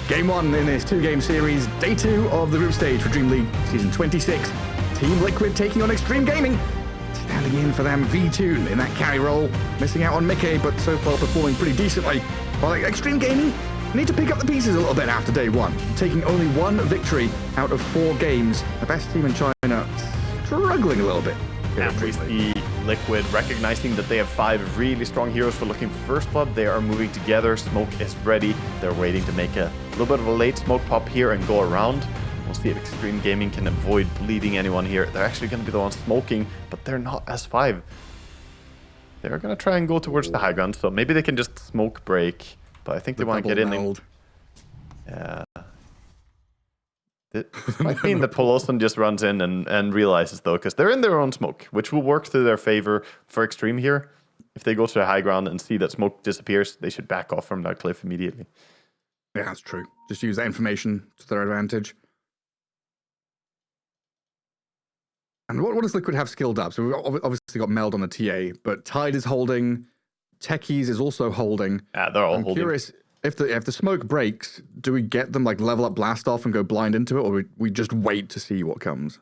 Game 1 in this 2-game series, day 2 of the group stage for DreamLeague Season 26. Team Liquid taking on Xtreme Gaming. Standing in for them, V2 in that carry role. Missing out on Mickey, but so far performing pretty decently. While Xtreme Gaming need to pick up the pieces a little bit after day 1. Taking only 1 victory out of 4 games. The best team in China struggling a little bit. And we see Liquid recognizing that they have 5 really strong heroes for looking for first blood. They are moving together. Smoke is ready. They're waiting to make a little bit of a late smoke pop here and go around. We'll see if Xtreme Gaming can avoid bleeding anyone here. They're actually going to be the ones smoking, but they're not S5. They're going to try and go towards the high ground, so maybe they can just smoke break. But I think they want to get in. Yeah. It might mean that Polosan just runs in and realizes, though, because they're in their own smoke, which will work to their favor for Xtreme here. If they go to the high ground and see that smoke disappears, they should back off from that cliff immediately. Yeah, that's true. Just use that information to their advantage. And what does Liquid have skilled up? So we've obviously got Meld on the TA, but Tide is holding. Techies is also holding. Yeah, they're all holding. I'm curious, if the smoke breaks, do we get them like level up blast off and go blind into it, or we just wait to see what comes?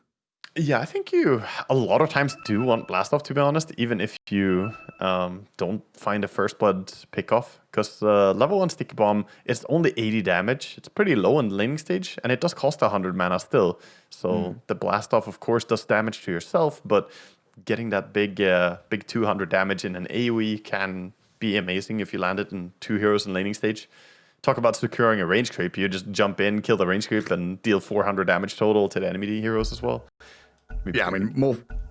Yeah, I think you a lot of times do want blast off, to be honest, even if you don't find a first blood pick off, because level 1 sticky bomb is only 80 damage. It's pretty low in the laning stage, and it does cost 100 mana still. So the blast off, of course, does damage to yourself, but getting that big 200 damage in an AoE can be amazing if you land it in 2 heroes in laning stage. Talk about securing a range creep. You just jump in, kill the range creep, and deal 400 damage total to the enemy heroes as well. Yeah, I mean,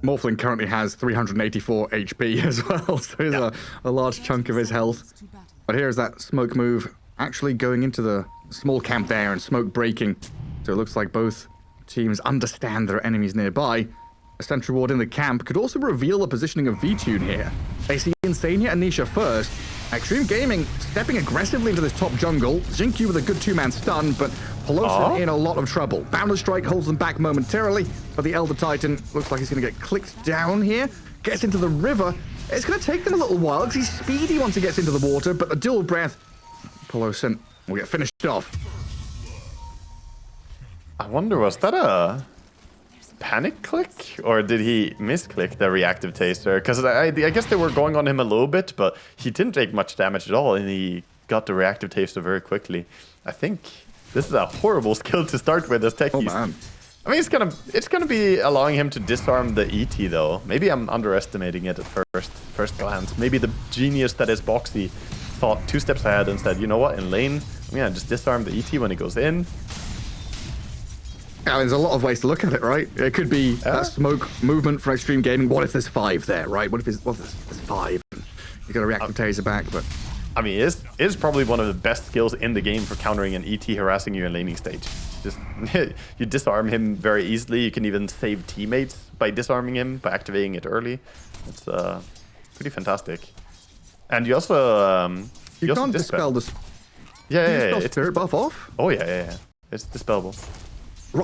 Morphling currently has 384 HP as well, so he's a large chunk of his health. But here's that smoke move actually going into the small camp there and smoke breaking. So it looks like both teams understand there are enemies nearby. A sentry ward in the camp could also reveal the positioning of V-Tune here. They see Insania and Nisha first. Xtreme Gaming stepping aggressively into this top jungle. Xingqiu with a good 2-man stun, but Polosan in a lot of trouble. Boundless Strike holds them back momentarily, but the Elder Titan looks like he's going to get clicked down here. Gets into the river. It's going to take them a little while because he's speedy once he gets into the water, but a dual breath. Polosan will get finished off. I wonder, was that a panic click, or did he misclick the reactive taster? Because I guess they were going on him a little bit, but he didn't take much damage at all, and he got the reactive taster very quickly. I think this is a horrible skill to start with as techies. Oh man. I mean, it's gonna be allowing him to disarm the ET though. Maybe I'm underestimating it at first glance. Maybe the genius that is Boxy thought 2 steps ahead and said, you know what, in lane, I'm gonna just disarm the ET when he goes in. Now, there's a lot of ways to look at it, right? It could be that smoke movement for Xtreme Gaming. What if there's 5 there, right? What if there's 5? You got to react to taser back, but I mean, it is probably one of the best skills in the game for countering an ET harassing you in laning stage. Just you disarm him very easily. You can even save teammates by disarming him, by activating it early. It's pretty fantastic. And you also you can't dispel this. Yeah. It's spirit buff off. Oh yeah. It's dispellable.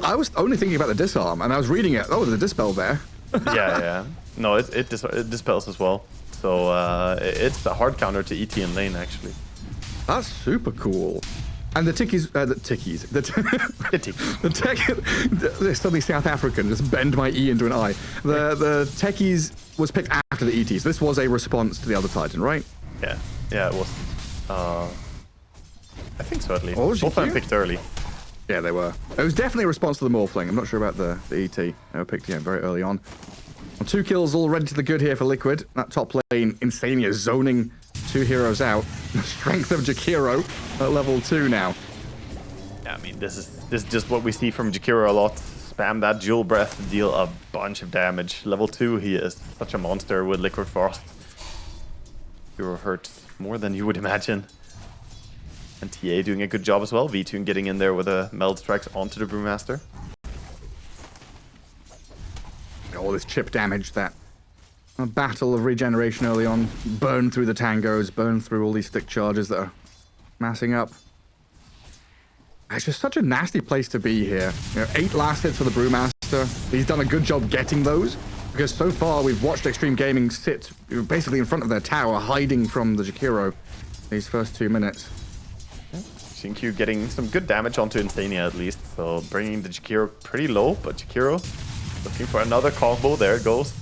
I was only thinking about the disarm, and I was reading it. Oh, there's a dispel there. yeah. No, it dispels as well. So it's a hard counter to ET in lane, actually. That's super cool. And the tickies, they're suddenly South African, just bend my E into an I. The techies was picked after the ET, so this was a response to the Elder Titan, right? Yeah, it was. I think so, at least. Both of them picked early. Yeah, they were. It was definitely a response to the Morphling. I'm not sure about the ET. They were picked very early on. Well, 2 kills already to the good here for Liquid. That top lane, Insania zoning 2 heroes out. The strength of Jakiro at level 2 now. Yeah, I mean, this is just what we see from Jakiro a lot. Spam that dual breath to deal a bunch of damage. Level 2, he is such a monster with Liquid Frost. Jakiro hurts more than you would imagine. And TA doing a good job as well. V2 getting in there with a meld strikes onto the Brewmaster. All this chip damage, that battle of regeneration early on. Burn through the tangos, burn through all these stick charges that are massing up. It's just such a nasty place to be here. 8 last hits for the Brewmaster. He's done a good job getting those, because so far we've watched Xtreme Gaming sit basically in front of their tower, hiding from the Jakiro these first 2 minutes. Xinkyu getting some good damage onto Insania at least, so bringing the Jakiro pretty low, but Jakiro looking for another combo. There it goes.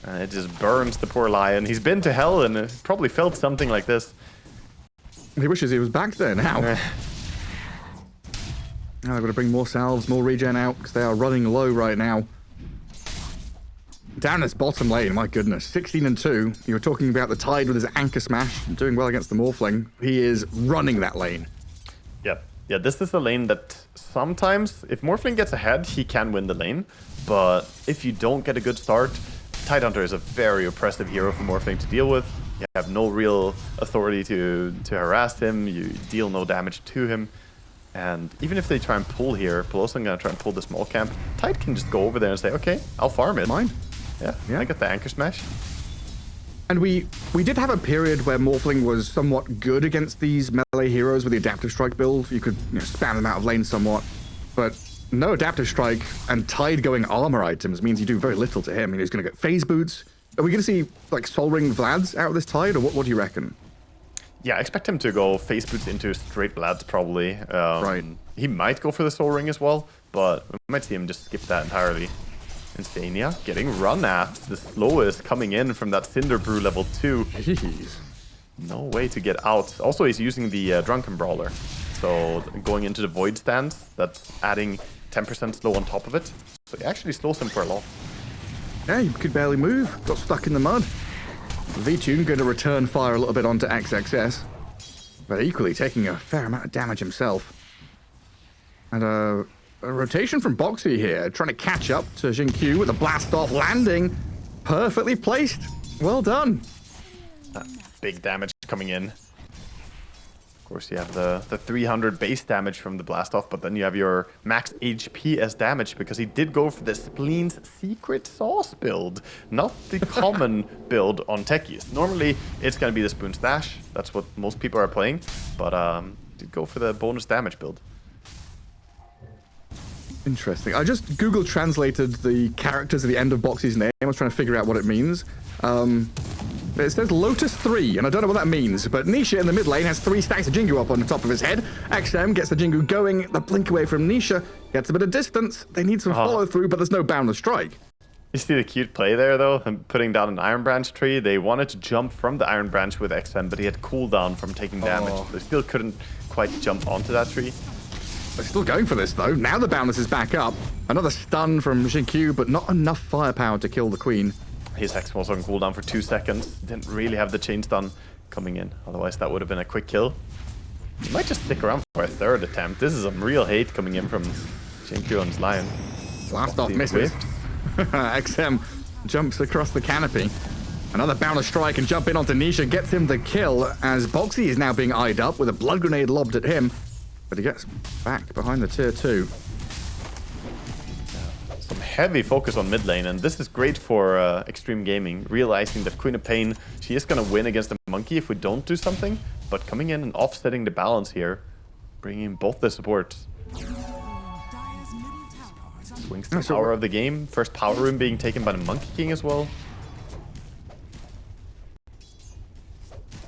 And it just burns the poor Lion. He's been to hell and probably felt something like this. He wishes he was back there now. Now they're going to bring more salves, more regen out, because they are running low right now. Down this bottom lane, my goodness, 16-2. You were talking about the Tide with his anchor smash, doing well against the Morphling. He is running that lane. Yeah, this is the lane that sometimes, if Morphling gets ahead, he can win the lane. But if you don't get a good start, Tidehunter is a very oppressive hero for Morphling to deal with. You have no real authority to harass him, you deal no damage to him. And even if they try and pull here, Pelosi gonna try and pull the small camp, Tide can just go over there and say, okay, I'll farm it. Mine. Yeah, I got the anchor smash. And we did have a period where Morphling was somewhat good against these melee heroes with the Adaptive Strike build. You could spam them out of lane somewhat. But no Adaptive Strike and Tide going armor items means you do very little to him. He's going to get phase boots. Are we going to see like Soul Ring Vlads out of this Tide, or what do you reckon? Yeah, I expect him to go phase boots into straight Vlads probably. Right. He might go for the Soul Ring as well, but we might see him just skip that entirely. Insania getting run at, the slowest coming in from that Cinder Brew level 2. Jeez. No way to get out. Also, he's using the Drunken Brawler. So going into the Void stance, that's adding 10% slow on top of it. So he actually slows him for a lot. Yeah, he could barely move. Got stuck in the mud. V-Tune going to return fire a little bit onto XXS. But equally taking a fair amount of damage himself. And a rotation from Boxy here, trying to catch up to Xinkyu with a blast off landing. Perfectly placed. Well done. Big damage coming in. Of course, you have the 300 base damage from the blast off, but then you have your max HP as damage because he did go for the Spleen's Secret Sauce build, not the common build on techies. Normally, it's going to be the Spoon Stash. That's what most people are playing, but did go for the bonus damage build. Interesting. I just Google translated the characters at the end of Boxy's name. I was trying to figure out what it means. It says Lotus 3, and I don't know what that means, but Nisha in the mid lane has 3 stacks of Jingu up on the top of his head. XM gets the Jingu going, the blink away from Nisha, gets a bit of distance. They need some follow through, but there's no boundless strike. You see the cute play there, though? I'm putting down an Iron Branch tree. They wanted to jump from the Iron Branch with XM, but he had cooldown from taking damage. They still couldn't quite jump onto that tree. They're still going for this, though. Now the boundless is back up. Another stun from Xinkyu, but not enough firepower to kill the queen. His Hex was on cooldown for 2 seconds. Didn't really have the chain stun coming in. Otherwise, that would have been a quick kill. He might just stick around for a 3rd attempt. This is some real hate coming in from Xinkyu on his Lion. Blast off misses. XM jumps across the canopy. Another boundless strike and jump in onto Nisha gets him the kill as Boxy is now being eyed up with a blood grenade lobbed at him. But he gets back behind the tier 2. Some heavy focus on mid lane, and this is great for Xtreme Gaming, realizing that Queen of Pain, she is going to win against the Monkey if we don't do something, but coming in and offsetting the balance here, bringing both the supports. Swings the power of the game. First power room being taken by the Monkey King as well.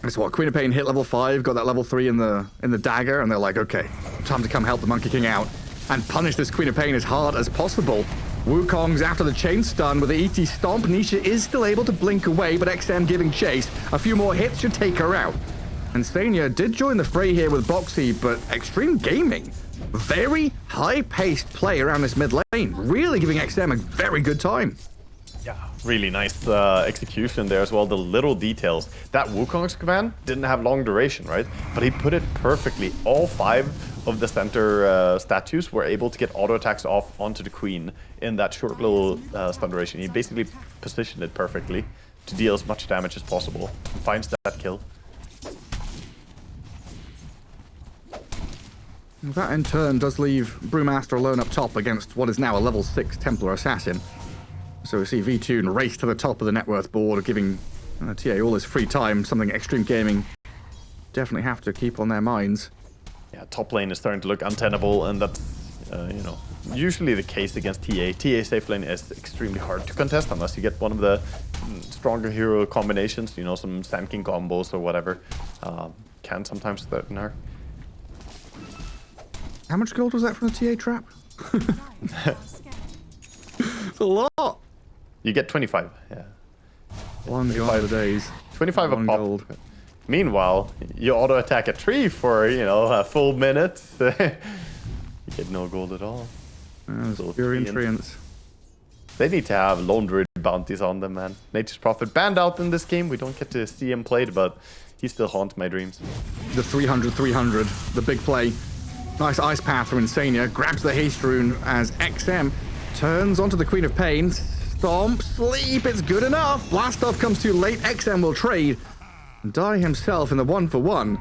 That's what Queen of Pain hit level 5, got that level 3 in the dagger, and they're like, okay, time to come help the Monkey King out and punish this Queen of Pain as hard as possible. Wukong's after the chain stun with the ET stomp. Nisha is still able to blink away, but XM giving chase. A few more hits should take her out. And Sania did join the fray here with Boxy, but Xtreme Gaming, very high-paced play around this mid lane, really giving XM a very good time. Yeah, really nice execution there as well. The little details. That Wukong's command didn't have long duration, right? But he put it perfectly. All 5 of the center statues were able to get auto attacks off onto the queen in that short little stun duration. He basically positioned it perfectly to deal as much damage as possible. And finds that kill. That in turn does leave Brewmaster alone up top against what is now a level 6 Templar Assassin. So we see V-Tune race to the top of the net worth board, giving TA all his free time, something Xtreme Gaming definitely have to keep on their minds. Yeah, top lane is starting to look untenable, and that's, you know, usually the case against TA. TA safe lane is extremely hard to contest unless you get one of the stronger hero combinations, you know, some Sand King combos or whatever. Can sometimes threaten her. How much gold was that from the TA trap? It's a lot. You get 25, yeah. One gold a days. 25 a One pop. gold. Meanwhile, you auto attack a tree for, you know, a full minute. You get no gold at all. So Pure treants. They need to have lone druid bounties on them, man. Nature's Prophet banned out in this game. We don't get to see him played, but he still haunts my dreams. The 300, the big play. Nice ice path from Insania. Grabs the haste rune as XM turns onto the Queen of Pain. Stomp, sleep, it's good enough. Blast off comes too late. XM will trade. And die himself in the 1-for-1.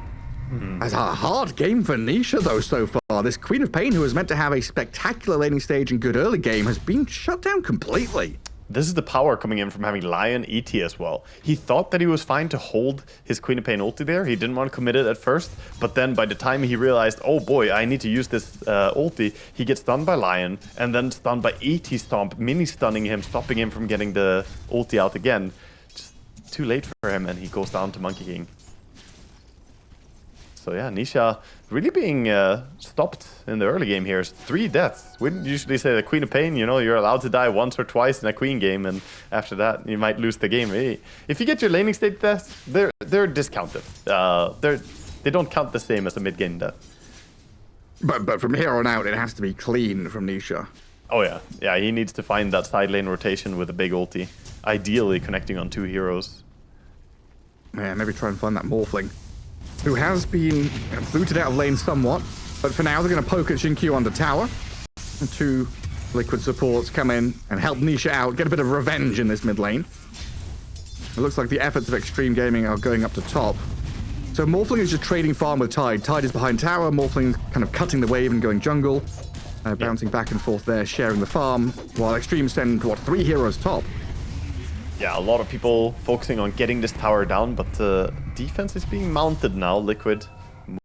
As a hard game for Nisha, though, so far. This Queen of Pain, who was meant to have a spectacular laning stage and good early game, has been shut down completely. This is the power coming in from having Lion ET as well. He thought that he was fine to hold his Queen of Pain ulti there. He didn't want to commit it at first, but then by the time he realized, oh boy, I need to use this ulti, he gets stunned by Lion, and then stunned by ET Stomp, mini-stunning him, stopping him from getting the ulti out again. Just too late for him, and he goes down to Monkey King. So yeah, Nisha really being stopped in the early game here. 3 deaths. We usually say the Queen of Pain, you know, you're allowed to die once or twice in a Queen game, and after that, you might lose the game. Hey, if you get your laning state deaths, they're discounted. They don't count the same as a mid-game death. But from here on out, it has to be clean from Nisha. Oh yeah. Yeah, he needs to find that side lane rotation with a big ulti. Ideally connecting on 2 heroes. Man, maybe try and find that Morphling, who has been booted out of lane somewhat, but for now they're going to poke at Xinkyu on the tower. And 2 liquid supports come in and help Nisha out, get a bit of revenge in this mid lane. It looks like the efforts of Xtreme Gaming are going up to top. So Morphling is just trading farm with Tide. Tide is behind tower, Morphling kind of cutting the wave and going jungle. Bouncing back and forth there, sharing the farm, while Xtreme send, 3 heroes top. Yeah, a lot of people focusing on getting this tower down, but the defense is being mounted now. Liquid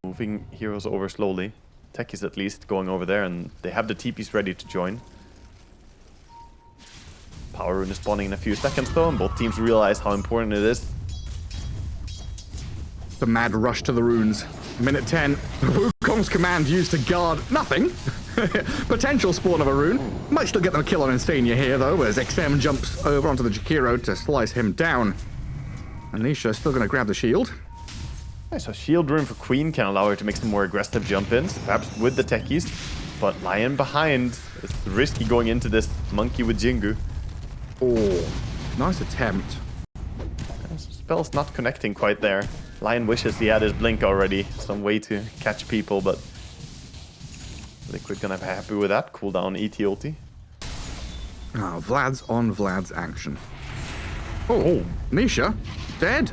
moving heroes over slowly. Tech is at least going over there, and they have the TPs ready to join. Power Rune is spawning in a few seconds though, and both teams realize how important it is. The mad rush to the runes. Minute 10. Wukong's command used to guard nothing. Potential spawn of a rune. Might still get them a kill on Insania here, though, as XM jumps over onto the Jakiro to slice him down. Anisha still going to grab the shield. Nice, so shield rune for Queen can allow her to make some more aggressive jump-ins, perhaps with the techies. But Lion behind. It's risky going into this monkey with Jingu. Oh, nice attempt. Spell's not connecting quite there. Lion wishes he had his blink already. Some way to catch people, but Liquid gonna be happy with that. Cooldown ET ulti. Oh, Vlad's on Vlad's action. Oh, Nisha, dead.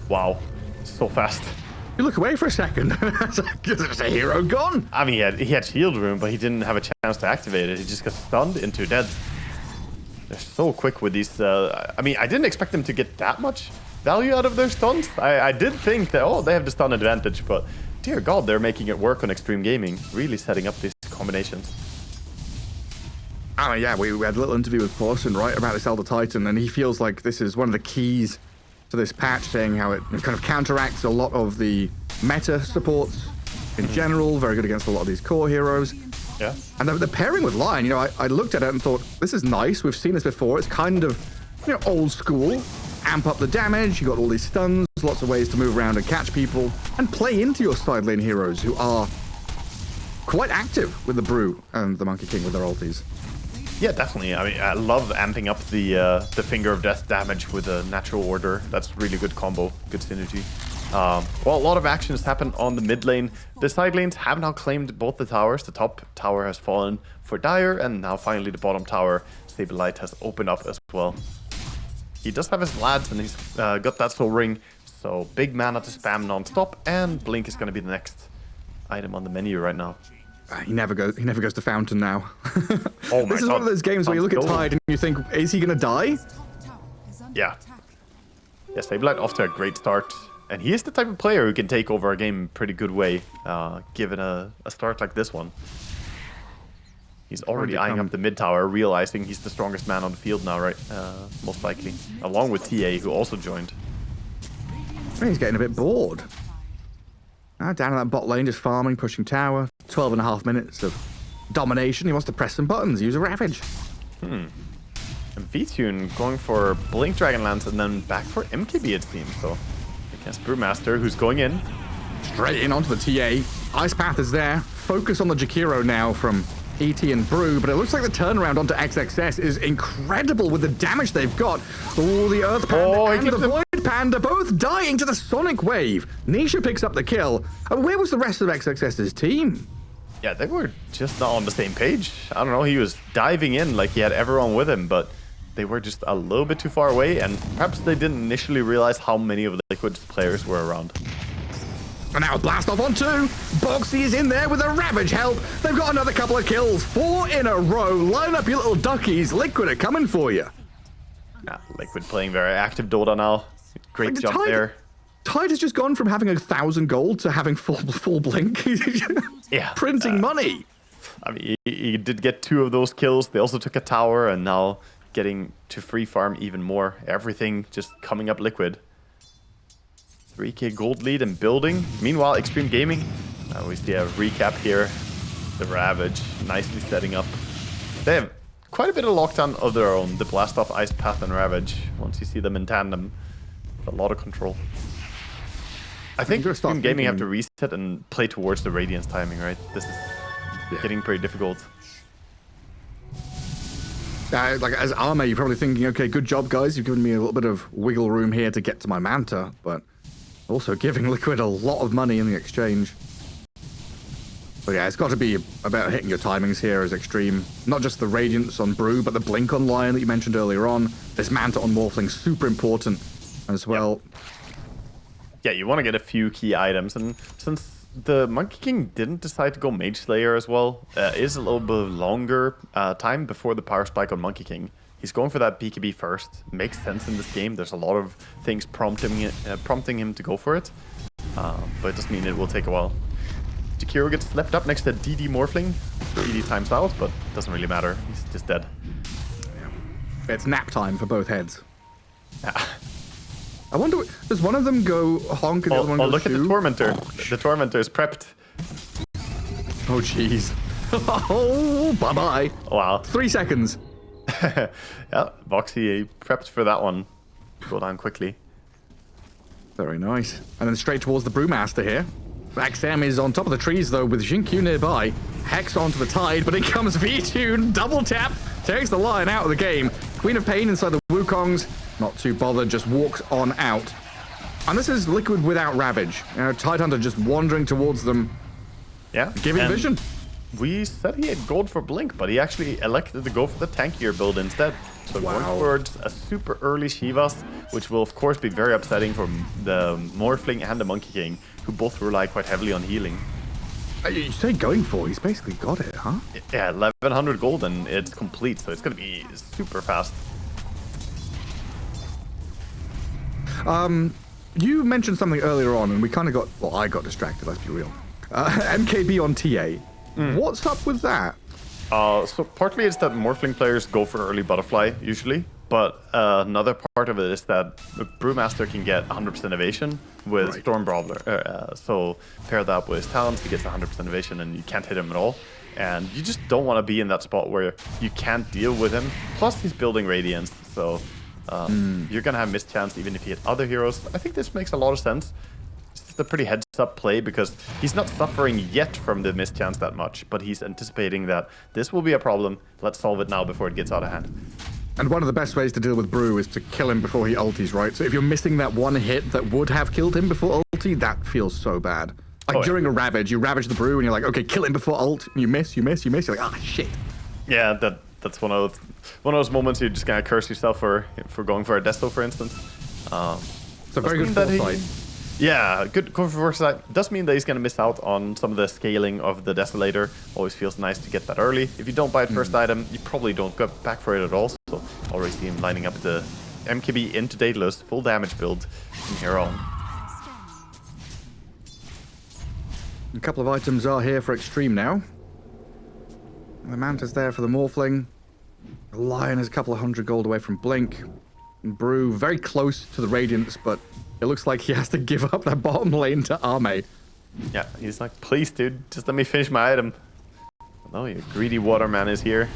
Wow, so fast. You look away for a second. There's a hero gone. I mean, he had shield room, but he didn't have a chance to activate it. He just got stunned into dead. They're so quick with these. I mean, I didn't expect them to get that much value out of their stuns. I did think that, oh, they have the stun advantage, but dear God, they're making it work on Xtreme Gaming. Really setting up these combinations. I mean, yeah, we had a little interview with Paulson, right, about this Elder Titan, and he feels like this is one of the keys to this patch, saying how it kind of counteracts a lot of the meta supports in general, very good against a lot of these core heroes. Yeah. And the pairing with Lion, I looked at it and thought, this is nice, we've seen this before, it's kind of, old school. Amp up the damage, you got all these stuns, lots of ways to move around and catch people, and play into your side lane heroes who are quite active with the Brew and the Monkey King with their ultis. Yeah, definitely. I mean, I love amping up the Finger of Death damage with a natural order. That's really good combo, good synergy. Well, a lot of action has happened on the mid lane. The side lanes have now claimed both the towers. The top tower has fallen for Dire, and now finally the bottom tower, Stable Light, has opened up as well. He does have his lads, and he's got that soul ring, so big mana to spam non-stop, and Blink is going to be the next item on the menu right now. He never goes to Fountain now. Oh my This is God. one of those games where you look at Tide and you think, is he going to die? Yeah. Yeah, Stable Light off to a great start. And he is the type of player who can take over a game in a pretty good way, given a start like this one. He's already eyeing up the mid tower, realizing he's the strongest man on the field now, right? Most likely. Along with TA, who also joined. He's getting a bit bored. Down in that bot lane, just farming, pushing tower. 12.5 minutes of domination. He wants to press some buttons, use a Ravage. And V-Tune going for Blink Dragonlance and then back for MKB, it seems. So I guess Brewmaster, who's going in. Straight in onto the TA. Ice Path is there. Focus on the Jakiro now from ET and Brew, but it looks like the turnaround onto XXS is incredible with the damage they've got. Oh, the Earth Panda and the Void Panda both dying to the Sonic Wave. Nisha picks up the kill. Where was the rest of XXS's team? Yeah, they were just not on the same page. I don't know, he was diving in like he had everyone with him, but they were just a little bit too far away, and perhaps they didn't initially realize how many of the Liquid's players were around. And now blast off on 2. Boxy is in there with a Ravage help. They've got another couple of kills. 4 in a row. Line up your little duckies. Liquid are coming for you. Yeah, Liquid playing very active Dota now. Great jump there. Tide has just gone from having 1,000 gold to having full blink. Yeah. Printing money. I mean, he did get 2 of those kills. They also took a tower, and now getting to free farm even more. Everything just coming up Liquid. 3k gold lead and building. Meanwhile, Xtreme Gaming, we see a recap here. The Ravage nicely setting up. They have quite a bit of lockdown of their own. The Blast Off, Ice Path, and Ravage. Once you see them in tandem, a lot of control. I think Xtreme Gaming have to reset and play towards the Radiance timing, right? This is getting pretty difficult. Like as Arme, you're probably thinking, okay, good job, guys. You've given me a little bit of wiggle room here to get to my Manta, but also giving Liquid a lot of money in the exchange. But yeah, it's got to be about hitting your timings here as Xtreme. Not just the Radiance on Brew, but the Blink on Lion that you mentioned earlier on. This Manta on Morphling, super important as well. Yeah, you want to get a few key items, and since the Monkey King didn't decide to go Mage Slayer as well, it is a little bit longer time before the Power Spike on Monkey King. He's going for that BKB first. Makes sense in this game. There's a lot of things prompting him to go for it. But it does mean it will take a while. Jakiro gets slept up next to DD Morphling. DD times out, but it doesn't really matter. He's just dead. It's nap time for both heads. I wonder, does one of them go honk and the other one go look shoo? at the Tormentor. The Tormentor is prepped. Oh, jeez. Oh, bye-bye. Wow. 3 seconds. Yeah, Voxy prepped for that one. Go down quickly. Very nice. And then straight towards the Brewmaster here. XM is on top of the trees, though, with Jinkyu nearby. Hex onto the Tide, but in comes V-Tune. Double tap. Takes the Lion out of the game. Queen of Pain inside the Wukongs. Not too bothered, just walks on out. And this is Liquid without Ravage. Tidehunter just wandering towards them. Yeah. Giving vision. We said he had gold for Blink, but he actually elected to go for the tankier build instead. So going towards a super early Shivas, which will of course be very upsetting for the Morphling and the Monkey King, who both rely quite heavily on healing. You say going for, he's basically got it, huh? Yeah, 1100 gold and it's complete, so it's going to be super fast. You mentioned something earlier on, and we kind of got, well, I got distracted, let's be real. MKB on TA. What's up with that? So partly it's that Morphling players go for early Butterfly, usually. But another part of it is that the Brewmaster can get 100% evasion with Storm Brawler. So pair that up with his talents, he gets 100% evasion and you can't hit him at all. And you just don't want to be in that spot where you can't deal with him. Plus he's building Radiance, so you're going to have missed chance even if you hit other heroes. I think this makes a lot of sense. It's a pretty heads-up play because he's not suffering yet from the missed chance that much, but he's anticipating that this will be a problem. Let's solve it now before it gets out of hand. And one of the best ways to deal with Brew is to kill him before he ulties, right? So if you're missing that one hit that would have killed him before ulti, that feels so bad. Like during a Ravage, you Ravage the Brew and you're like, okay, kill him before ult, and you miss. You're like, ah, shit. Yeah, that's one of those moments you just kind of curse yourself for going for a Desto, for instance. So very good foresight. Yeah, good foresight. Does mean that he's going to miss out on some of the scaling of the Desolator. Always feels nice to get that early. If you don't buy it first item, you probably don't go back for it at all. So already see him lining up the MKB into Daedalus, full damage build from here on. A couple of items are here for Xtreme now. The Manta's there for the Morphling. The Lion is a couple of 100 gold away from Blink. And Brew very close to the Radiance, but it looks like he has to give up that bottom lane to Arme. Yeah, he's like, please, dude, just let me finish my item. Oh, your greedy waterman is here.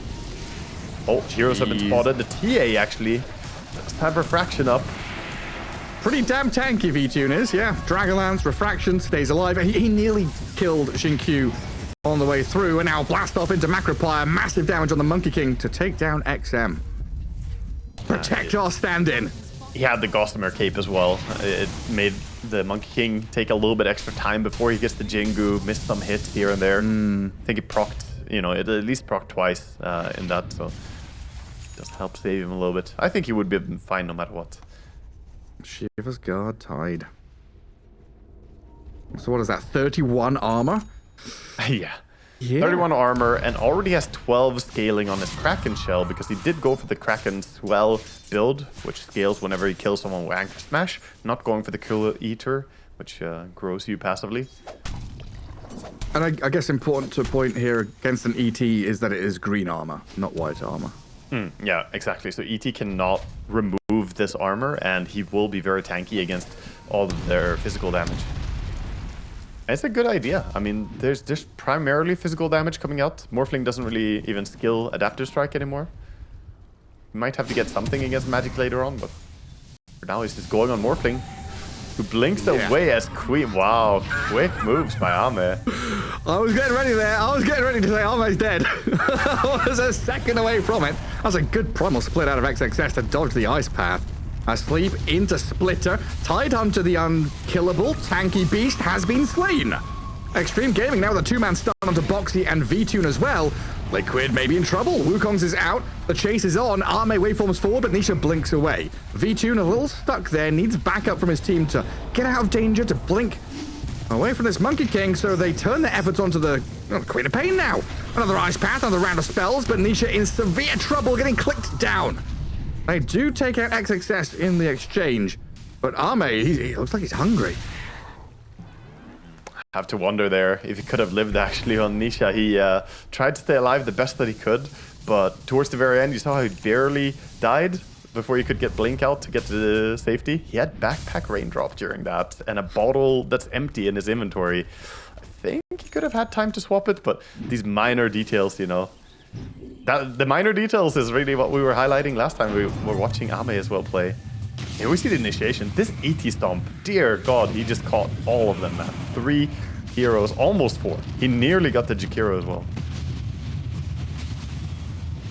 Oh, heroes have been spotted. The TA actually does have refraction up. Pretty damn tanky V-Tune is, yeah. Dragonlance, refraction, stays alive. He nearly killed Xinkyu on the way through, and now blast off into Macropire. Massive damage on the Monkey King to take down XM. Protect our stand-in. He had the Gossamer cape as well. It made the Monkey King take a little bit extra time before he gets the Jingu, missed some hits here and there. I think he procced, you know, it at least procced twice in that, so just help save him a little bit. I think he would be fine no matter what. Shiva's Guard tied. So what is that, 31 armor? Yeah. 31 armor and already has 12 scaling on his Kraken shell because he did go for the Kraken swell build, which scales whenever he kills someone with Anchor Smash, not going for the Killer Eater, which grows you passively. And I guess important to point here against an ET is that it is green armor, not white armor. Yeah, exactly. So ET cannot remove this armor, and he will be very tanky against all of their physical damage. It's a good idea. I mean, there's just primarily physical damage coming out. Morphling doesn't really even skill Adaptive Strike anymore. You might have to get something against Magic later on, but for now he's just going on Morphling, who blinks away as Queen. Wow, quick moves by Ame. I was getting ready there. I was getting ready to say Ame's dead. I was a second away from it. That was a good primal split out of XXS to dodge the ice path. Asleep into Splitter. Tidehunter, the unkillable tanky beast, has been slain. Xtreme Gaming now with a two-man stun onto Boxy and V-Tune as well. Liquid may be in trouble. Wukong's is out. The chase is on. Ame waveforms forward, but Nisha blinks away. V-Tune a little stuck there. Needs backup from his team to get out of danger, to blink away from this Monkey King, so they turn their efforts onto the Queen of Pain now. Another ice path, another round of spells, but Nisha in severe trouble, getting clicked down. They do take out XXS in the exchange, but Ame, he looks like he's hungry. Have to wonder there if he could have lived actually on Nisha. He tried to stay alive the best that he could, but towards the very end, you saw how he barely died before he could get Blink out to get to safety. He had Backpack Raindrop during that, and a bottle that's empty in his inventory. I think he could have had time to swap it, but these minor details, you know. The minor details is really what we were highlighting last time we were watching Ame as well play. Here we see the initiation. This ET Stomp, dear God, he just caught all of them, man. 3 heroes, almost 4. He nearly got the Jakiro as well.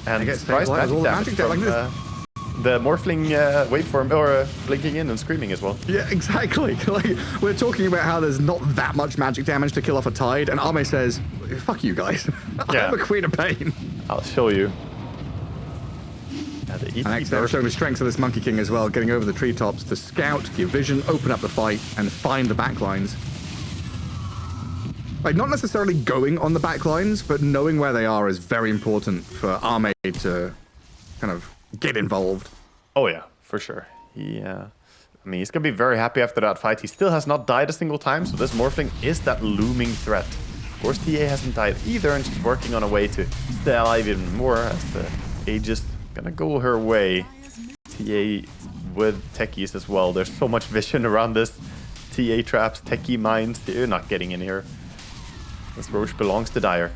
And surprise magic damage from the Morphling waveform, or blinking in and screaming as well. Yeah, exactly. Like, we're talking about how there's not that much magic damage to kill off a Tide, and Ame says, fuck you guys. I'm a Queen of Pain. I'll show you. Yeah, and XL showing the strengths of this Monkey King as well, getting over the treetops to scout, give vision, open up the fight, and find the backlines. Like, not necessarily going on the backlines, but knowing where they are is very important for Ame to kind of get involved. Oh yeah, for sure. Yeah. I mean, he's going to be very happy after that fight. He still has not died a single time, so this Morphling is that looming threat. Of course, TA hasn't died either, and she's working on a way to stay alive even more as the Aegis gonna go her way. TA with techies as well. There's so much vision around this. TA traps, techie mines. You're not getting in here. This Roche belongs to Dire.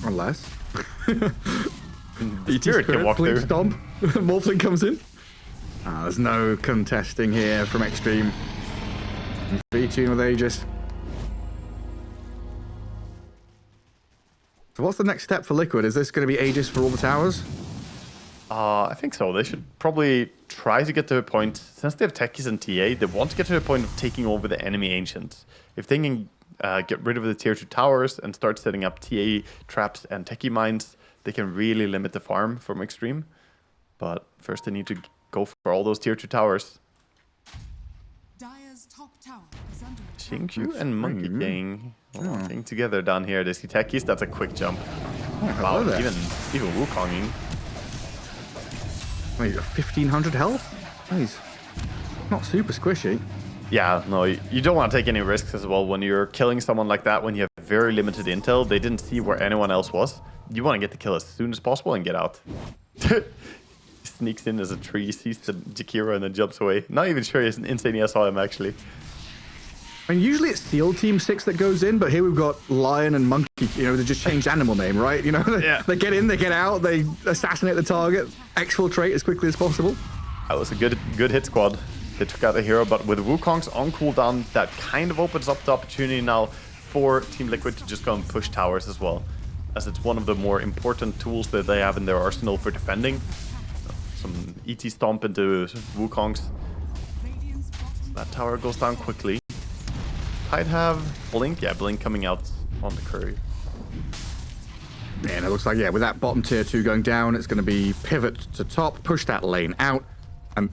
Unless. Spirit can walk through. Stomp. Morphling comes in. There's no contesting here from Xtreme. V-Tune with Aegis. So what's the next step for Liquid? Is this going to be Aegis for all the towers? I think so. They should probably try to get to a point, since they have techies and TA, they want to get to a point of taking over the enemy ancients. If they can get rid of the tier 2 towers and start setting up TA traps and techie mines, they can really limit the farm from Xtreme. But first they need to go for all those tier 2 towers. Xinkyu and Monkey King walking together down here. They see techies, that's a quick jump. Wow, even Wukonging. Wait, 1500 health? He's not super squishy. Yeah, no, you don't want to take any risks as well when you're killing someone like that when you have very limited intel. They didn't see where anyone else was. You want to get the kill as soon as possible and get out. He sneaks in as a tree, sees the Jakiro and then jumps away. Not even sure he's insane. I saw him actually. I mean, usually it's SEAL Team 6 that goes in, but here we've got Lion and Monkey. You know, they just changed animal name, right? You know, they get in, they get out, they assassinate the target, exfiltrate as quickly as possible. That was a good hit squad. They took out the hero, but with Wukong's on cooldown, that kind of opens up the opportunity now for Team Liquid to just go and push towers as well, as it's one of the more important tools that they have in their arsenal for defending. Some ET stomp into Wukong's. That tower goes down quickly. I'd have Blink. Yeah, Blink coming out on the courier. And it looks like, yeah, with that bottom tier 2 going down, it's going to be pivot to top, push that lane out. And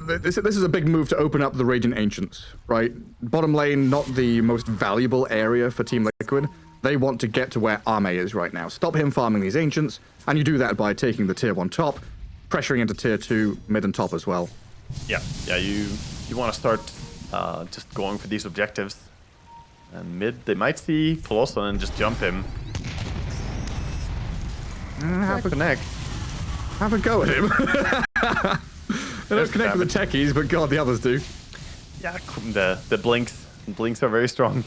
this is a big move to open up the Radiant Ancients, right? Bottom lane, not the most valuable area for Team Liquid. They want to get to where Arme is right now. Stop him farming these Ancients, and you do that by taking the tier 1 top, pressuring into tier 2, mid and top as well. Yeah, you want to start just going for these objectives. And mid, they might see Colossus and just jump him. Have a go at him. They don't connect with the techies, but God, the others do. Yeah, the blinks are very strong.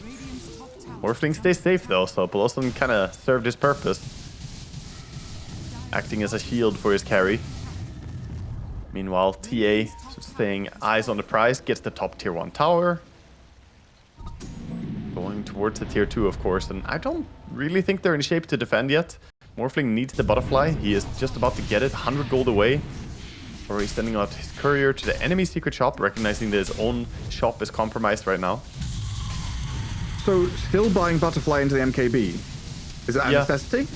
Morphling stays safe though, so Peloson kind of served his purpose, acting as a shield for his carry. Meanwhile, TA staying eyes on the prize, gets the top tier 1 tower. Going towards the tier 2, of course, and I don't really think they're in shape to defend yet. Morphling needs the butterfly. He is just about to get it, 100 gold away. Or he's sending out his courier to the enemy secret shop, recognizing that his own shop is compromised right now. So, still buying butterfly into the MKB? Is that a necessity?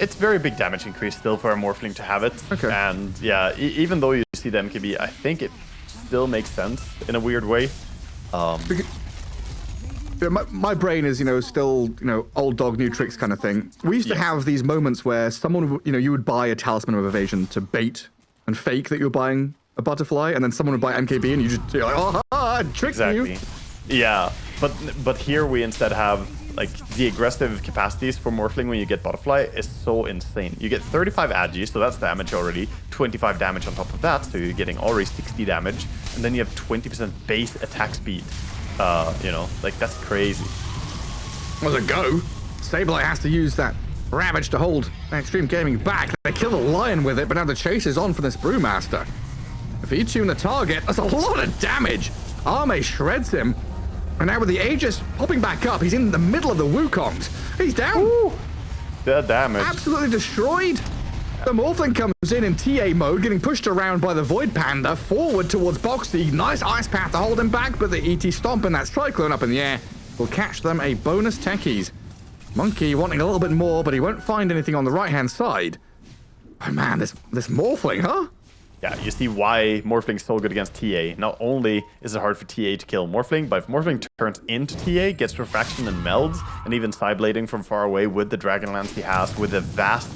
It's very big damage increase still for a Morphling to have it. Okay. And yeah, even though you see the MKB, I think it still makes sense in a weird way. My brain is, still, old dog, new tricks kind of thing. We used to have these moments where someone, you would buy a Talisman of Evasion to bait and fake that you're buying a butterfly, and then someone would buy MKB and you're like, oh, I tricked you. Yeah, but here we instead have, like, the aggressive capacities for Morphling when you get butterfly is so insane. You get 35 agi, so that's damage already, 25 damage on top of that, so you're getting already 60 damage, and then you have 20% base attack speed. That's crazy. Well, a go. Sableye has to use that Ravage to hold Xtreme Gaming back. They kill the Lion with it, but now the chase is on for this Brewmaster. If he tune the target, that's a lot of damage. Arme shreds him. And now with the Aegis popping back up, he's in the middle of the Wukongs. He's down. Ooh, the damage. Absolutely destroyed. The Morphling comes in TA mode, getting pushed around by the Void Panda, forward towards Boxy. Nice Ice Path to hold him back, but the ET Stomp and that Cyclone up in the air will catch them a bonus techies. Monkey wanting a little bit more, but he won't find anything on the right-hand side. Oh man, this Morphling, huh? Yeah, you see why Morphling's so good against TA. Not only is it hard for TA to kill Morphling, but if Morphling turns into TA, gets refraction and melds, and even Psyblading from far away with the Dragonlance he has, with the vast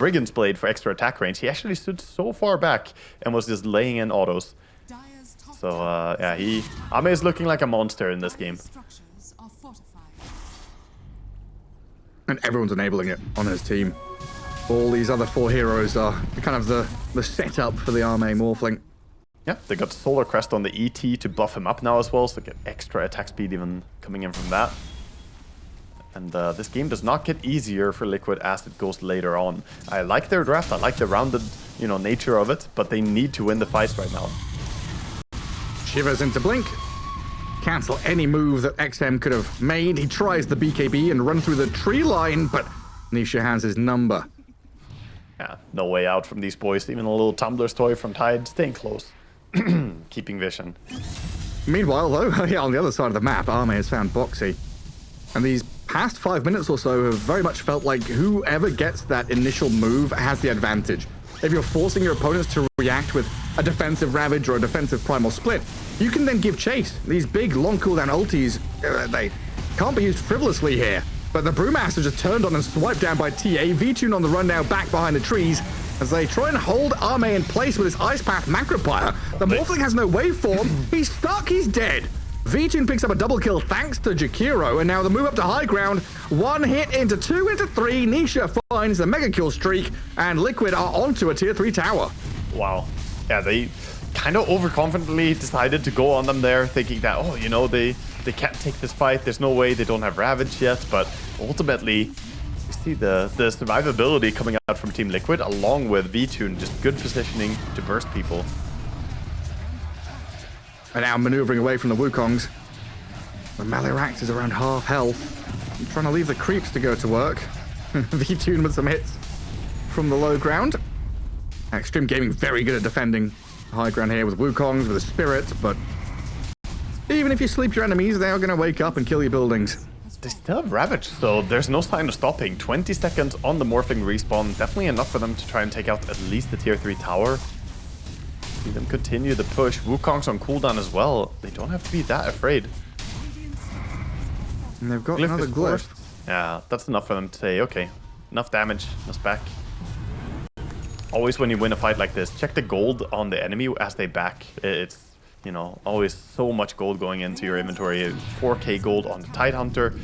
Brigand's Blade for extra attack range, he actually stood so far back and was just laying in autos. So, Ame is looking like a monster in this game. And everyone's enabling it on his team. All these other 4 heroes are kind of the setup for the Arme Morphling. Yeah, they got Solar Crest on the ET to buff him up now as well, so get extra attack speed even coming in from that. And this game does not get easier for Liquid as it goes later on. I like their draft, I like the rounded, nature of it, but they need to win the fights right now. Shivers into Blink. Cancel any move that XM could have made. He tries the BKB and run through the tree line, but Nisha has his number. Yeah, no way out from these boys. Even a little Tumblr's toy from Tide, staying close. Keeping vision. Meanwhile, though, on the other side of the map, Arme has found Boxy. And these past 5 minutes or so have very much felt like whoever gets that initial move has the advantage. If you're forcing your opponents to react with a defensive Ravage or a defensive Primal Split, you can then give chase. These big, long cooldown ultis, they can't be used frivolously here. But the Brewmaster just turned on and swiped down by TA. V-Tune on the run now back behind the trees as they try and hold Arme in place with his Ice Path Macropire. The Morphling has no waveform. He's stuck. He's dead. V-Tune picks up a double kill thanks to Jakiro, and now the move up to high ground. 1 hit into 2 into 3. Nisha finds the mega kill streak, and Liquid are onto a tier 3 tower. Wow. Yeah, they kind of overconfidently decided to go on them there, thinking that, they they can't take this fight. There's no way. They don't have Ravage yet. But ultimately, you see the survivability coming out from Team Liquid, along with V-Tune, just good positioning to burst people. And now maneuvering away from the Wukongs. The Maliract is around half health. I'm trying to leave the creeps to go to work. V-Tune with some hits from the low ground. Xtreme Gaming very good at defending high ground here with Wukongs, with a Spirit, but even if you sleep your enemies, they are going to wake up and kill your buildings. They still have Ravage, so there's no sign of stopping. 20 seconds on the Morphling respawn, definitely enough for them to try and take out at least the tier 3 tower. See them continue the push. Wukong's on cooldown as well. They don't have to be that afraid. And they've got another glyph. Yeah, that's enough for them to say, okay, enough damage, let's back. Always when you win a fight like this, check the gold on the enemy as they back. It's, you know, always so much gold going into your inventory. 4k gold on the Tidehunter.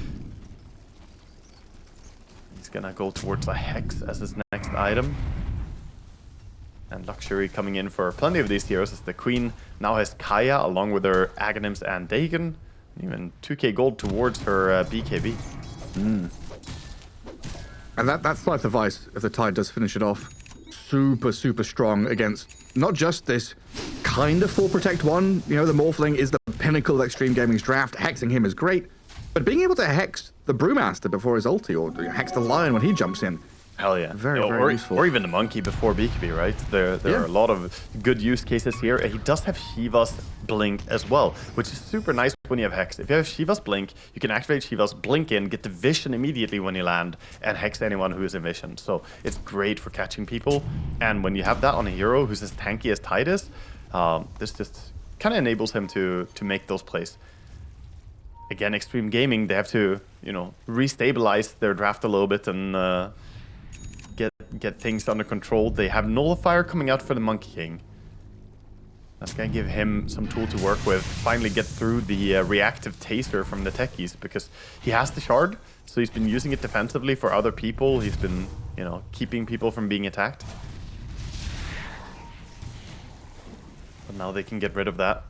He's gonna go towards a Hex as his next item. And Luxury coming in for plenty of these heroes as the Queen now has Kaya along with her Aghanims and Dagon. Even 2k gold towards her BKB. And that Scythe of Ice, if the Tide does finish it off, super strong against not just this kind of 4 Protect 1. You know, the Morphling is the pinnacle of Xtreme Gaming's draft. Hexing him is great. But being able to hex the Brewmaster before his ulti, or hex the Lion when he jumps in. Hell yeah. Very useful. Or even the Monkey before BKB, right? There are a lot of good use cases here. And he does have Shiva's Blink as well, which is super nice when you have Hex. If you have Shiva's Blink, you can activate Shiva's Blink in, get the Vision immediately when you land, and Hex anyone who is in Vision. So it's great for catching people. And when you have that on a hero who's as tanky as Tide is, this just kind of enables him to make those plays. Again, Xtreme Gaming, they have to, you know, restabilize their draft a little bit and get things under control. They have Nullifier coming out for the Monkey King. That's gonna give him some tool to work with. Finally get through the reactive taser from the techies, because he has the shard, so he's been using it defensively for other people. He's been, you know, keeping people from being attacked. But now they can get rid of that.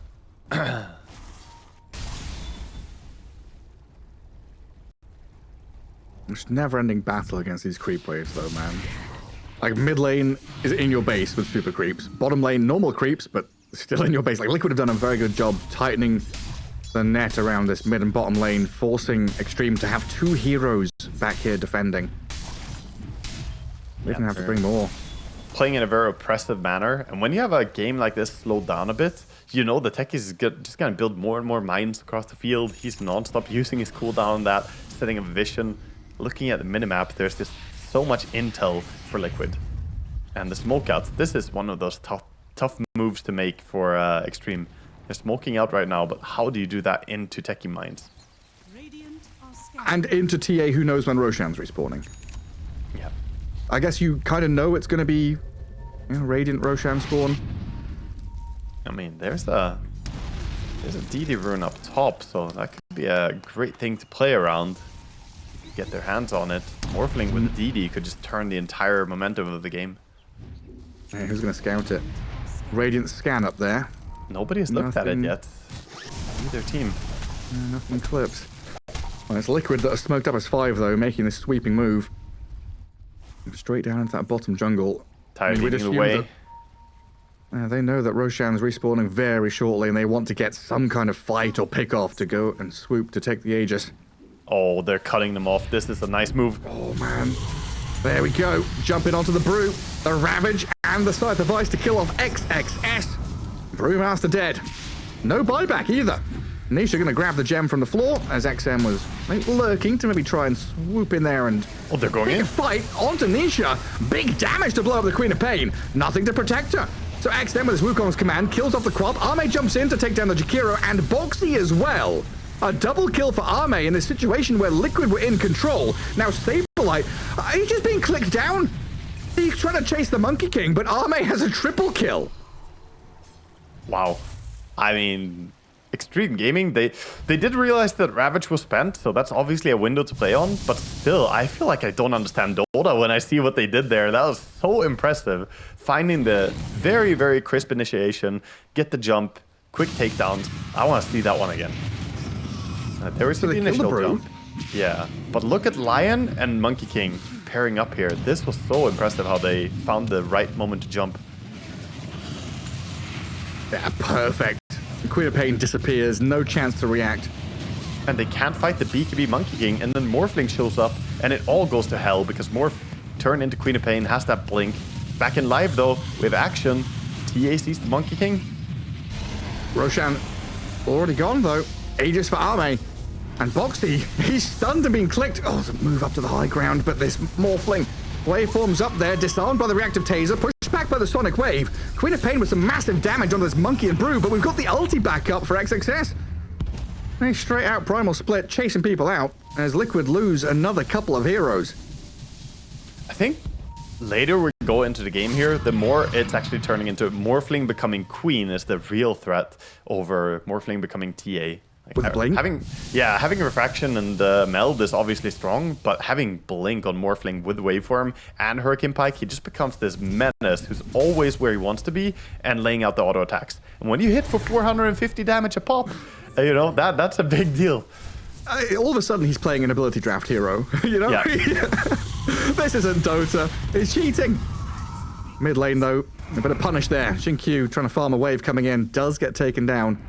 It's never-ending battle against these creep waves, though, man. Like, mid lane is in your base with super creeps. Bottom lane, normal creeps, but still in your base. Like, Liquid have done a very good job tightening the net around this mid and bottom lane, forcing Xtreme to have 2 heroes back here defending. They're gonna have to bring more. Playing in a very oppressive manner, and when you have a game like this slowed down a bit, you know the techies is just gonna build more and more mines across the field. He's non-stop using his cooldown on that, setting a vision. Looking at the minimap, there's just so much intel for Liquid. And the smoke outs, this is one of those tough moves to make for Xtreme. They're smoking out right now, but how do you do that into techie mines? And into TA, who knows when Roshan's respawning. Yeah. I guess you kind of know it's going to be, you know, Radiant Roshan spawn. I mean, there's a DD rune up top, so that could be a great thing to play around. Get their hands on it. Morphling with the DD could just turn the entire momentum of the game. Hey, who's going to scout it? Radiant scan up there. Nobody has looked at it yet. Either team. Nothing clips. Well, it's Liquid that are smoked up as 5, though, making this sweeping move. Straight down into that bottom jungle. Tired leading the way. They know that Roshan's respawning very shortly, and they want to get some kind of fight or pick off to go and swoop to take the Aegis. Oh, they're cutting them off. This is a nice move. Oh, man. There we go. Jumping onto the Brew, the Ravage, and the Scythe of Ice to kill off XXS. Brewmaster dead. No buyback either. Nisha going to grab the gem from the floor, as XM was lurking to maybe try and swoop in there and... Oh, they're going in. Fight onto Nisha. Big damage to blow up the Queen of Pain. Nothing to protect her. So XM with his Wukong's command kills off the Quap. Arme jumps in to take down the Jakiro and Boxy as well. A double kill for Arme in a situation where Liquid were in control. Now Saberlight, he's just being clicked down. He's trying to chase the Monkey King, but Arme has a triple kill. Wow. I mean, Xtreme Gaming, they did realize that Ravage was spent, so that's obviously a window to play on, but still, I feel like I don't understand Dota when I see what they did there. That was so impressive. Finding the very crisp initiation, get the jump, quick takedowns. I want to see that one again. There is So the they killed the initial Brew. jump. Yeah, but look at Lion and Monkey King pairing up here. This was so impressive how they found the right moment to jump. Yeah, perfect. The Queen of Pain disappears, no chance to react. And they can't fight the BKB Monkey King, and then Morphling shows up, and it all goes to hell because Morph turned into Queen of Pain, has that blink. Back in live though, with action, TA sees the Monkey King. Roshan already gone though. Aegis for Arme. And Boxy, he's stunned and being clicked. Oh, it's a move up to the high ground, but this Morphling waveforms up there, disarmed by the reactive taser, pushed back by the sonic wave. Queen of Pain with some massive damage onto this Monkey and Brew, but we've got the ulti back up for XXS. They straight out primal split, chasing people out, as Liquid lose another couple of heroes. I think later we go into the game here, the more it's actually turning into Morphling becoming Queen is the real threat over Morphling becoming TA. Like, With Blink? Having Refraction and Meld is obviously strong, but having Blink on Morphling with Waveform and Hurricane Pike, he just becomes this menace who's always where he wants to be and laying out the auto attacks. And when you hit for 450 damage a pop, you know, that's a big deal. All of a sudden, he's playing an ability draft hero. You know? Yeah. This isn't Dota. It's cheating. Mid lane, though, a bit of punish there. Xinkyu trying to farm a wave coming in, does get taken down.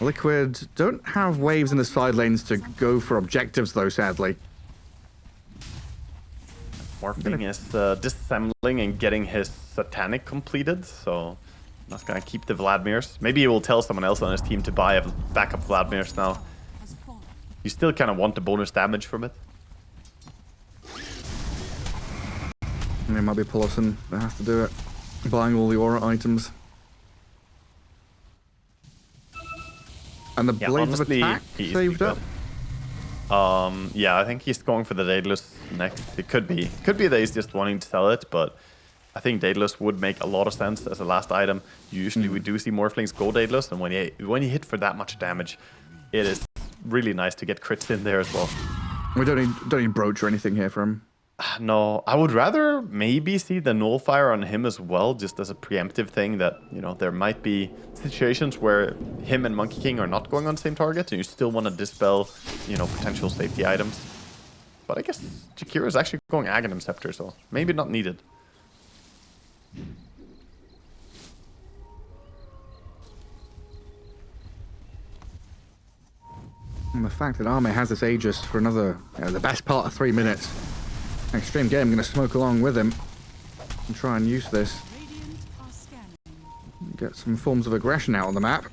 Liquid don't have waves in the side lanes to go for objectives, though, sadly. Morphling is disassembling and getting his Satanic completed, so that's gonna keep the Vladimirs. Maybe he will tell someone else on his team to buy a backup Vladimirs now. You still kind of want the bonus damage from it. And it might be Paulson that has to do it. Buying all the aura items. And the Yeah, blades honestly, of attack he's saved good. up. Yeah, I think he's going for the Daedalus next. It could be that he's just wanting to sell it, but I think Daedalus would make a lot of sense as a last item. Usually we do see Morphlings go Daedalus, and when you hit for that much damage, it is really nice to get crits in there as well. We don't need Brooch or anything here from him. No, I would rather maybe see the Nullfire on him as well, just as a preemptive thing that, you know, there might be situations where him and Monkey King are not going on the same target, and you still want to dispel, you know, potential safety items. But I guess Jakiro is actually going Aghanim Scepter, so maybe not needed. And the fact that Arme has this Aegis for another, the best part of 3 minutes. Xtreme Game going to smoke along with him and try and use this. Get some forms of aggression out on the map.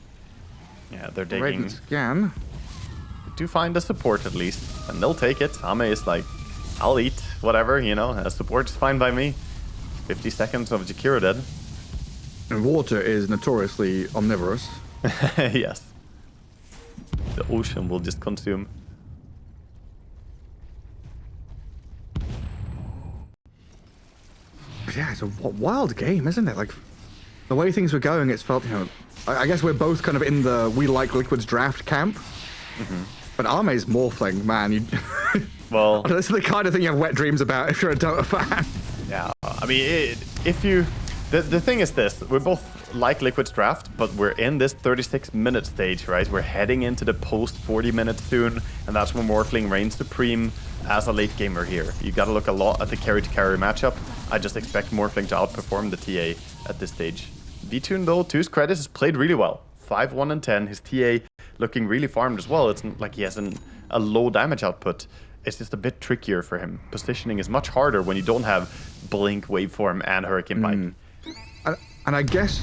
Yeah, they're Radiant digging. scan. Do find a support at least, and they'll take it. Ame is like, I'll eat whatever, you know, a support is fine by me. 50 seconds of Jakiro dead. And water is notoriously omnivorous. Yes. The ocean will just consume. But yeah, it's a wild game, isn't it? Like, the way things were going, it's felt, you know, I guess we're both kind of in the we like Liquid's draft camp. But Arme's Morphling, man, you... Well, this is the kind of thing you have wet dreams about if you're a Dota fan. yeah, I mean, if you... The thing is this, we both like Liquid's draft, but we're in this 36-minute stage, right? We're heading into the post 40 minutes soon, and that's when Morphling reigns supreme as a late gamer here. You gotta look a lot at the carry-to-carry matchup. I just expect Morphling to outperform the TA at this stage. VTune, though, to his credit, has played really well. 5-1 and 10, his TA looking really farmed as well. It's not like he has a low damage output. It's just a bit trickier for him. Positioning is much harder when you don't have Blink, Waveform, and Hurricane Pike. And I guess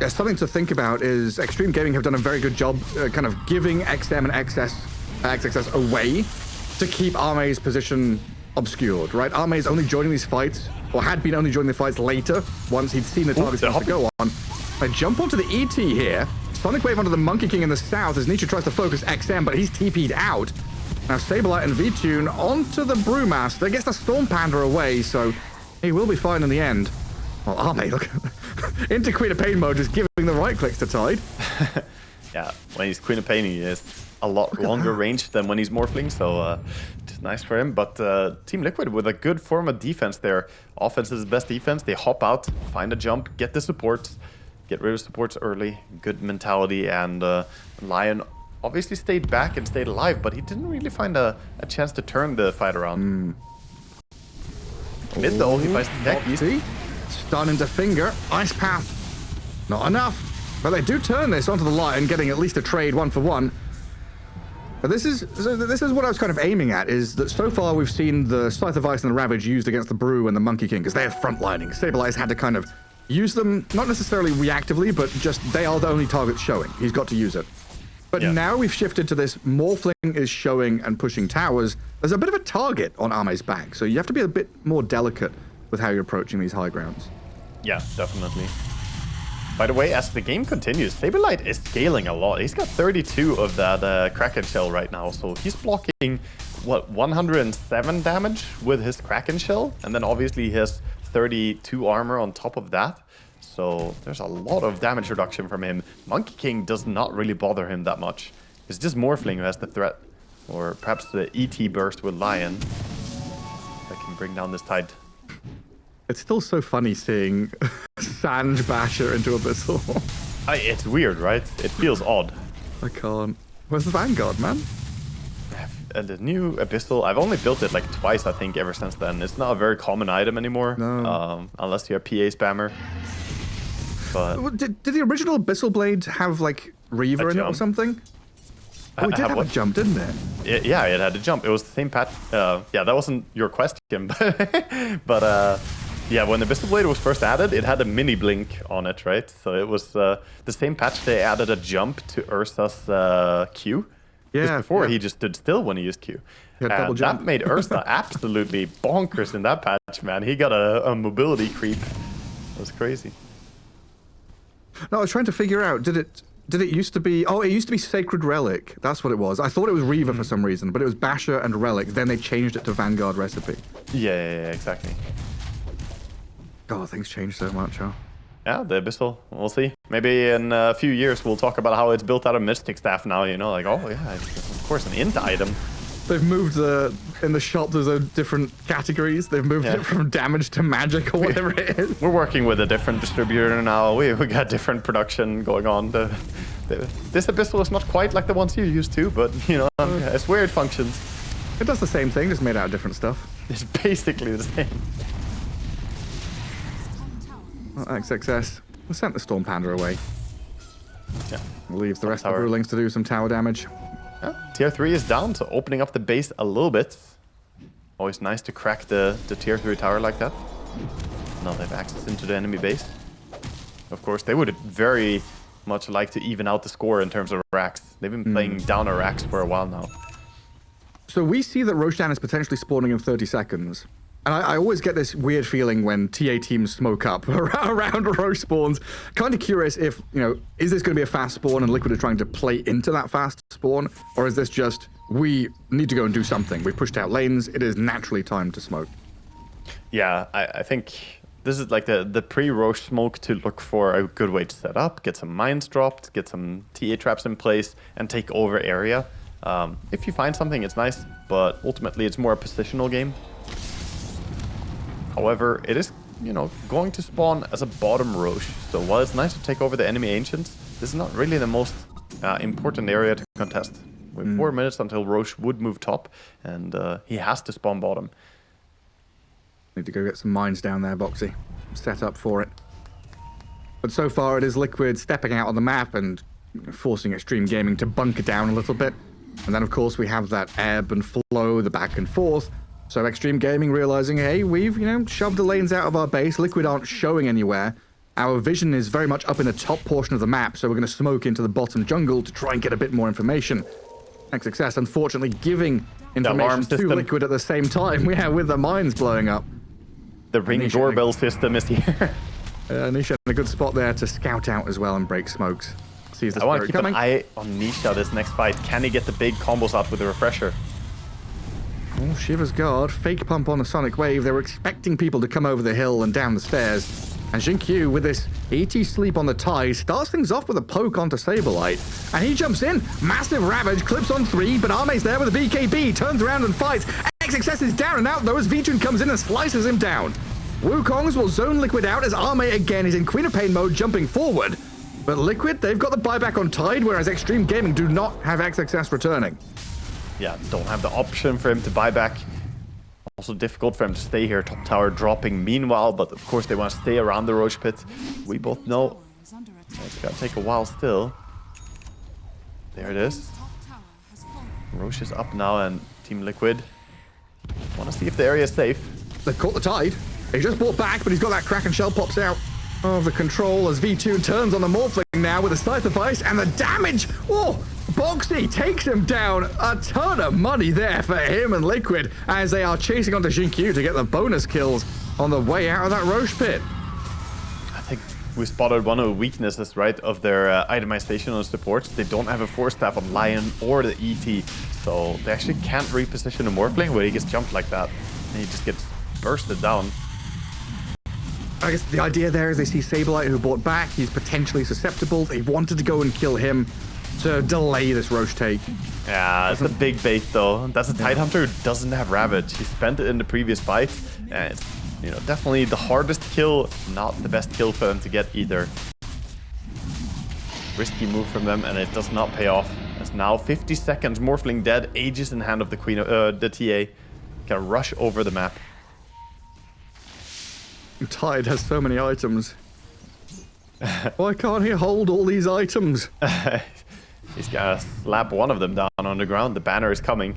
something to think about is Xtreme Gaming have done a very good job kind of giving XM and XXS away to keep Arme's position obscured, right? Arme's only joining these fights, or had been only joining the fights later, once he'd seen the targets to go on. I jump onto the ET here. Sonic Wave onto the Monkey King in the south as Nietzsche tries to focus XM, but he's TP'd out. Now Saberlight and VTune onto the Brewmaster. Gets the Storm Panda away, so he will be fine in the end. Well, Arme, look, into Queen of Pain mode, just giving the right clicks to Tide. Yeah, when he's Queen of Pain, he is a lot longer range than when he's Morphling, so it's nice for him. But Team Liquid with a good form of defense there. Offense is the best defense. They hop out, find a jump, get the supports, get rid of supports early. Good mentality, and Lion obviously stayed back and stayed alive, but he didn't really find a chance to turn the fight around. Mid though, he finds the deck. See? Stun into finger. Ice Path. Not enough. But they do turn this onto the line, getting at least a trade 1-for-1. But this is what I was kind of aiming at, is that so far we've seen the Scythe of Ice and the Ravage used against the Brew and the Monkey King, because they're frontlining. Stabilize had to kind of use them, not necessarily reactively, but just they are the only targets showing. He's got to use it. But now we've shifted to this Morphling is showing and pushing towers. There's a bit of a target on Arme's back, so you have to be a bit more delicate with how you're approaching these high grounds. Yeah, definitely. By the way, as the game continues, Saberlight is scaling a lot. He's got 32 of that Kraken Shell right now, so he's blocking, what, 107 damage with his Kraken Shell? And then obviously he has 32 armor on top of that. So there's a lot of damage reduction from him. Monkey King does not really bother him that much. It's just Morphling who has the threat. Or perhaps the ET burst with Lion that can bring down this tide. It's still so funny seeing Sanj Basher into Abyssal. It's weird, right? It feels odd. I can't. Where's the Vanguard, man? The new Abyssal, I've only built it like twice, I think, ever since then. It's not a very common item anymore, unless you're a PA spammer. But did the original Abyssal Blade have like Reaver in it or something? Oh, it did have a jump, didn't it? Yeah, it had a jump. It was the same patch. Yeah, that wasn't your question, but yeah, when the Abyssal Blade was first added, it had a mini blink on it, right? So it was the same patch. They added a jump to Ursa's Q. Yeah. Before he just stood still when he used Q. And that made Ursa absolutely bonkers in that patch, man. He got a mobility creep. It was crazy. No, I was trying to figure out, did it used to be... Oh, it used to be Sacred Relic. That's what it was. I thought it was Reaver for some reason, but it was Basher and Relic. Then they changed it to Vanguard Recipe. Yeah, exactly. God, things change so much, huh? Yeah, the Abyssal. We'll see. Maybe in a few years we'll talk about how it's built out of Mystic Staff now, you know? Like, oh yeah, it's of course an int item. They've moved in the shop, there's a different categories. They've moved it from damage to magic or whatever it is. We're working with a different distributor now. We got different production going on. This Abyssal is not quite like the ones you're used to, but, you know, it's weird functions. It does the same thing, just made out of different stuff. It's basically the same. Well, XXS. We sent the Storm Panda away. Yeah. Leaves the rest of the Rulings to do some tower damage. Yeah, tier 3 is down, so opening up the base a little bit. Always nice to crack the tier 3 tower like that. Now they have access into the enemy base. Of course, they would very much like to even out the score in terms of racks. They've been playing downer racks for a while now. So we see that Roshan is potentially spawning in 30 seconds. And I always get this weird feeling when TA teams smoke up around Roche spawns. Kind of curious if, you know, is this going to be a fast spawn and Liquid are trying to play into that fast spawn? Or is this just, we need to go and do something. We've pushed out lanes. It is naturally time to smoke. Yeah, I think this is like the pre-Roche smoke to look for a good way to set up, get some mines dropped, get some TA traps in place, and take over area. If you find something, it's nice, but ultimately it's more a positional game. However, it is, you know, going to spawn as a bottom Roche. So while it's nice to take over the enemy Ancients, this is not really the most important area to contest. We have 4 minutes until Roche would move top, and he has to spawn bottom. Need to go get some mines down there, Boxy. Set up for it. But so far it is Liquid stepping out on the map and forcing Xtreme Gaming to bunker down a little bit. And then, of course, we have that ebb and flow, the back and forth. So Xtreme Gaming realizing, hey, we've, you know, shoved the lanes out of our base. Liquid aren't showing anywhere. Our vision is very much up in the top portion of the map, so we're going to smoke into the bottom jungle to try and get a bit more information. XXS, unfortunately, giving information to Liquid at the same time. Yeah, with the mines blowing up. The ring doorbell system is here. Nisha in a good spot there to scout out as well and break smokes. Sees the I want to keep an eye on Nisha this next fight. Can he get the big combos out with the refresher? Oh, Shiva's guard, fake pump on the Sonic Wave. They were expecting people to come over the hill and down the stairs. And Xingqiu, with this ET sleep on the tie, starts things off with a poke onto Saberlight. And he jumps in, massive Ravage, clips on 3, but Arme's there with a BKB, turns around and fights. XXS is down and out though as Vijun comes in and slices him down. Wukongs will zone Liquid out as Arme again is in Queen of Pain mode, jumping forward. But Liquid, they've got the buyback on Tide, whereas Xtreme Gaming do not have XXS returning. Yeah, don't have the option for him to buy back. Also difficult for him to stay here, top tower dropping meanwhile, but of course they want to stay around the Roche pit. We both know it's gonna take a while still. There it is. Roche is up now and Team Liquid want to see if the area is safe. They've caught the Tide. He just brought back, but he's got that Kraken shell pops out of the control as V2 turns on the Morphling now with a scythe device and the damage. Oh, Boxy takes him down. A ton of money there for him and Liquid as they are chasing onto Xinkyu to get the bonus kills on the way out of that Roche pit. I think we spotted one of the weaknesses, right, of their itemization on supports. They don't have a force staff on Lion or the ET, so they actually can't reposition a Morphling where he gets jumped like that and he just gets bursted down. I guess the idea there is they see Saberlight who bought back. He's potentially susceptible. They wanted to go and kill him to delay this Roche take. Yeah, it's a big bait though. That's a Tidehunter who doesn't have Ravage. He spent it in the previous fight, and it's, you know, definitely the hardest kill, not the best kill for them to get either. Risky move from them, and it does not pay off. It's now 50 seconds. Morphling dead, Aegis in hand of the Queen, the TA. Can rush over the map. Tide has so many items. Why can't he hold all these items? He's gonna slap one of them down on the ground. The banner is coming.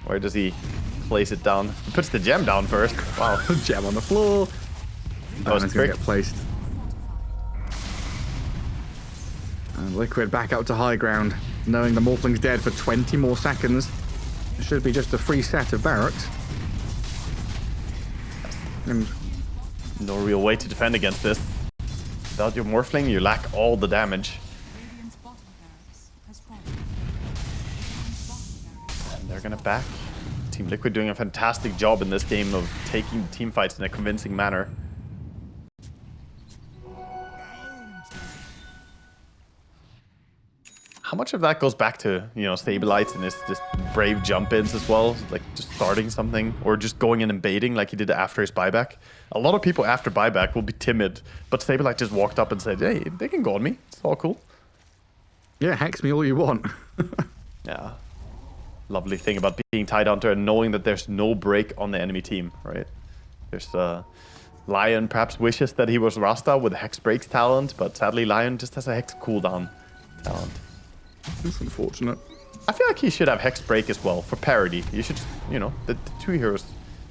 Where does he place it down? He puts the gem down first. Wow. Gem on the floor. That was gonna quick. get placed. And Liquid back out to high ground, knowing the Morphling's dead for 20 more seconds. It should be just a free set of barracks. And No real way to defend against this. Without your Morphling, you lack all the damage. And they're gonna back. Team Liquid doing a fantastic job in this game of taking team fights in a convincing manner. How much of that goes back to, you know, Saberlight and his just brave jump-ins as well? Like just starting something or just going in and baiting like he did after his buyback. A lot of people after buyback will be timid, but Saberlight just walked up and said, hey, they can go on me. It's all cool. yeah, hex me all you want. Yeah. Lovely thing about being Tidehunter and knowing that there's no break on the enemy team, right? There's Lion perhaps wishes that he was Rasta with Hex Breaks talent, but sadly Lion just has a Hex cooldown talent. That's unfortunate. I feel like he should have Hex Break as well for parity. You should, you know, the two heroes,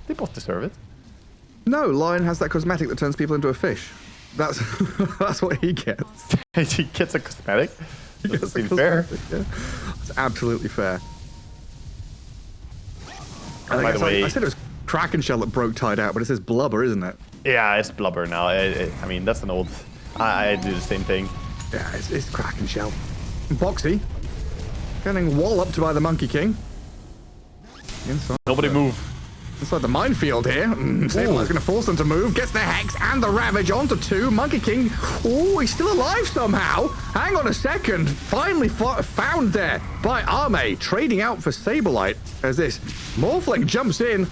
they both deserve it. No, Lion has that cosmetic that turns people into a fish. That's that's what he gets. He gets a cosmetic? Doesn't seem fair. Yeah. It's absolutely fair. By the way, I said it was Kraken Shell that broke Tide out, but it says Blubber, isn't it? yeah, it's Blubber now. I mean, that's an old... I do the same thing. Yeah, it's Kraken Shell. Boxy getting walloped by the Monkey King. Inside Nobody move. Inside the minefield here. Sable's going to force them to move. Gets the Hex and the Ravage onto 2. Monkey King. Oh, he's still alive somehow. Hang on a second. Finally found there by Arme. Trading out for Saberlight as this Morphling jumps in.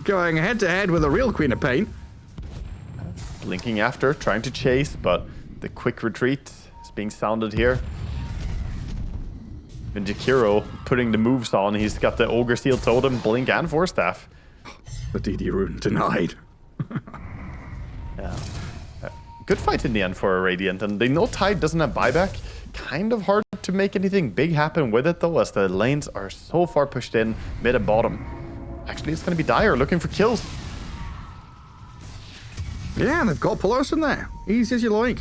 Going head to head with the real Queen of Pain. Blinking after, trying to chase, but the quick retreat is being sounded here. And Jakiro putting the moves on. He's got the Ogre Steel Totem, Blink, and Force Staff. The DD rune denied. Yeah. Good fight in the end for a Radiant, and they know Tide doesn't have buyback. Kind of hard to make anything big happen with it though, as the lanes are so far pushed in, mid and bottom. Actually, it's going to be Dire looking for kills. Yeah, and they've got Polaris in there. Easy as you like.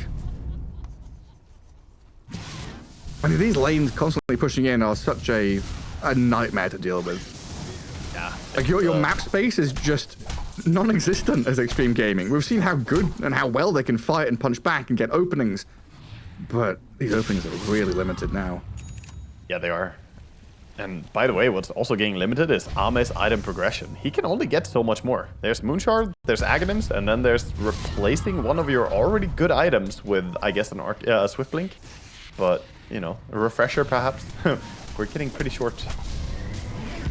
I mean, these lanes constantly pushing in are such a nightmare to deal with. Yeah. Like your map space is just non-existent as Xtreme Gaming. We've seen how good and how well they can fight and punch back and get openings, but these openings are really limited now. Yeah, they are. And by the way, what's also getting limited is Ame's item progression. He can only get so much more. There's Moonshard, there's Aghanims, and then there's replacing one of your already good items with, I guess, an Swift Blink. But, you know, a refresher perhaps. We're getting pretty short.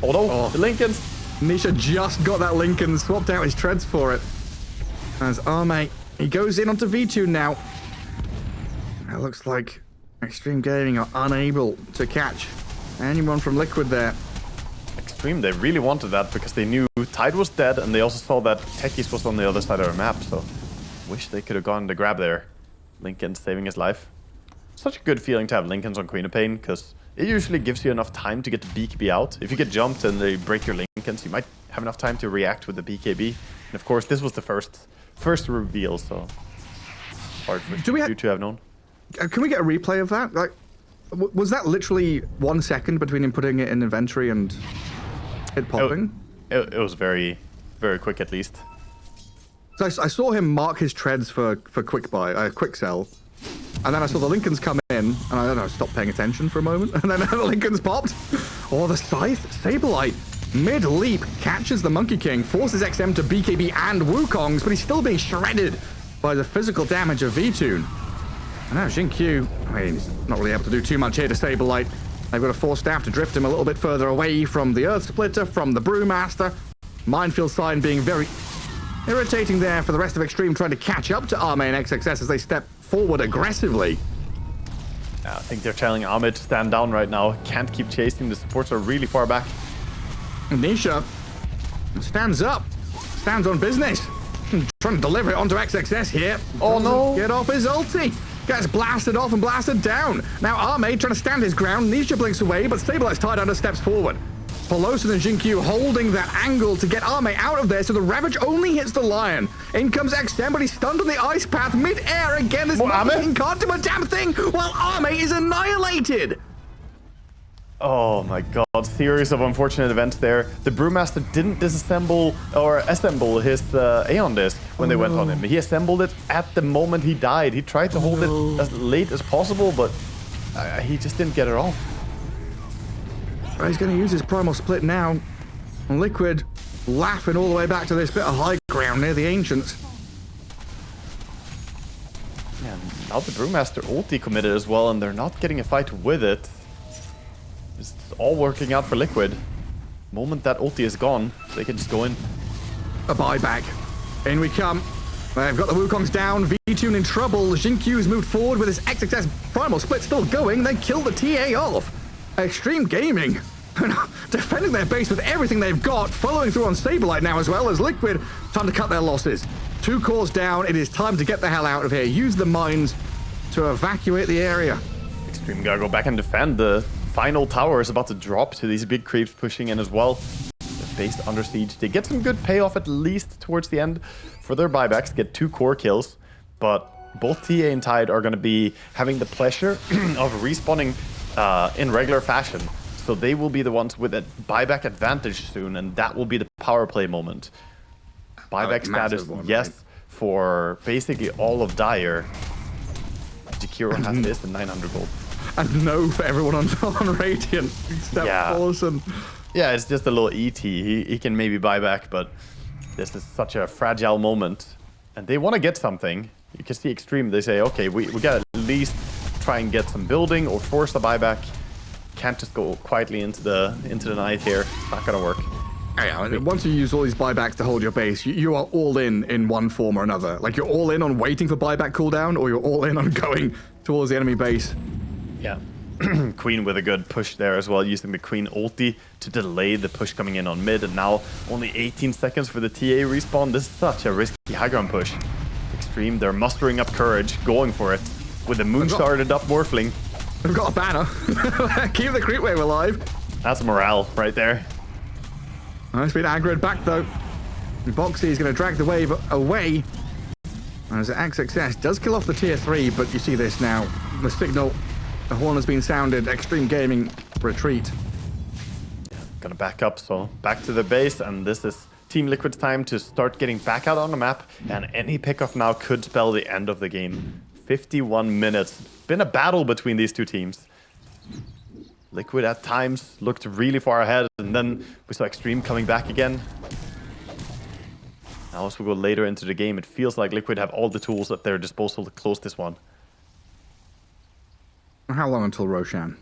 Oh, the Lincolns! Nisha just got that Lincoln, swapped out his treads for it. As Arme, he goes in onto V2 now. It looks like Xtreme Gaming are unable to catch anyone from Liquid there. Xtreme, they really wanted that because they knew Tide was dead, and they also saw that Techies was on the other side of the map, so wish they could have gone the grab there. Lincoln saving his life. Such a good feeling to have Lincolns on Queen of Pain, because it usually gives you enough time to get the BKB out. If you get jumped and they break your Lincolns, you might have enough time to react with the BKB. And of course, this was the first reveal, so hard for you to have known. Can we get a replay of that? Like, was that literally 1 second between him putting it in inventory and it popping? It was very, very quick at least. So I saw him mark his treads for quick sell, and then I saw the Lincolns come in, and I don't know, stopped paying attention for a moment, and then the Lincolns popped. Oh, the Scythe, Saberlight, mid-leap, catches the Monkey King, forces XM to BKB and Wukongs, but he's still being shredded by the physical damage of V-Tune. And now Xingqiu, I mean, he's not really able to do too much here to Saberlight. They've got a Force Staff to drift him a little bit further away from the Earth Splitter, from the Brewmaster. Minefield Sign being very irritating there for the rest of Xtreme, trying to catch up to Arme and XXS as they step forward aggressively. I think they're telling Ahmed to stand down right now. Can't keep chasing. The supports are really far back. Nisha stands up, stands on business. Trying to deliver it onto XXS here. Oh no! Get off his ulti. Gets blasted off and blasted down. Now Arme trying to stand his ground. Nisha blinks away, but Saberlight's tied under, steps forward. Pelosin and Xingqiu holding that angle to get Arme out of there, so the Ravage only hits the Lion. In comes XM, but he's stunned on the ice path mid-air. Again, this Monkey can't do a damn thing, while Arme is annihilated. Oh my god, series of unfortunate events there. The Brewmaster didn't disassemble or assemble his Aeon Disc when they went on him. He assembled it at the moment he died. He tried to hold it as late as possible, but he just didn't get it off. He's going to use his Primal Split now. And Liquid laughing all the way back to this bit of high ground near the Ancients. Yeah, now the Brewmaster ulti committed as well, and they're not getting a fight with it. It's all working out for Liquid. Moment that ulti is gone, they can just go in. A buyback. In we come. They've got the Wukongs down. V-Tune in trouble. Xingqiu's moved forward with his XXS Primal Split still going. They kill the TA off. Xtreme Gaming defending their base with everything they've got, following through on Saberlight now as well as Liquid. Time to cut their losses. 2 cores down. It is time to get the hell out of here. Use the mines to evacuate the area. Xtreme gotta go back and defend. The final tower is about to drop to these big creeps pushing in as well. The base under siege. They get some good payoff at least towards the end for their buybacks. Get 2 core kills, but both TA and Tide are going to be having the pleasure of respawning in regular fashion. So they will be the ones with a buyback advantage soon, and that will be the power play moment. Buyback status, yes, right? For basically all of Dire. Jakiro has this and 900 gold. And no for everyone on Radiant, except Paulson. Yeah, it's just a little ET. He can maybe buy back, but this is such a fragile moment. And they want to get something. You can see Xtreme, they say, okay, we got at least try and get some building or force the buyback. Can't just go quietly into the night here. It's not gonna work. Yeah, once you use all these buybacks to hold your base, you are all in one form or another. Like, you're all in on waiting for buyback cooldown, or you're all in on going towards the enemy base. Yeah. Queen with a good push there as well, using the Queen ulti to delay the push coming in on mid, and now only 18 seconds for the TA respawn. This is such a risky high ground push. Xtreme, they're mustering up courage, going for it, with the moon started up Morphling. We've got a banner. Keep the creep wave alive. That's morale right there. It's been aggroed back though. Boxy is going to drag the wave away. As XXS does kill off the tier 3, but you see this now. The signal, the horn has been sounded. Xtreme Gaming retreat. Yeah, gonna back up, so back to the base, and this is Team Liquid's time to start getting back out on the map, and any pickoff now could spell the end of the game. 51 minutes. Been a battle between these two teams. Liquid at times looked really far ahead, and then we saw Xtreme coming back again. Now as we go later into the game, it feels like Liquid have all the tools at their disposal to close this one. How long until Roshan?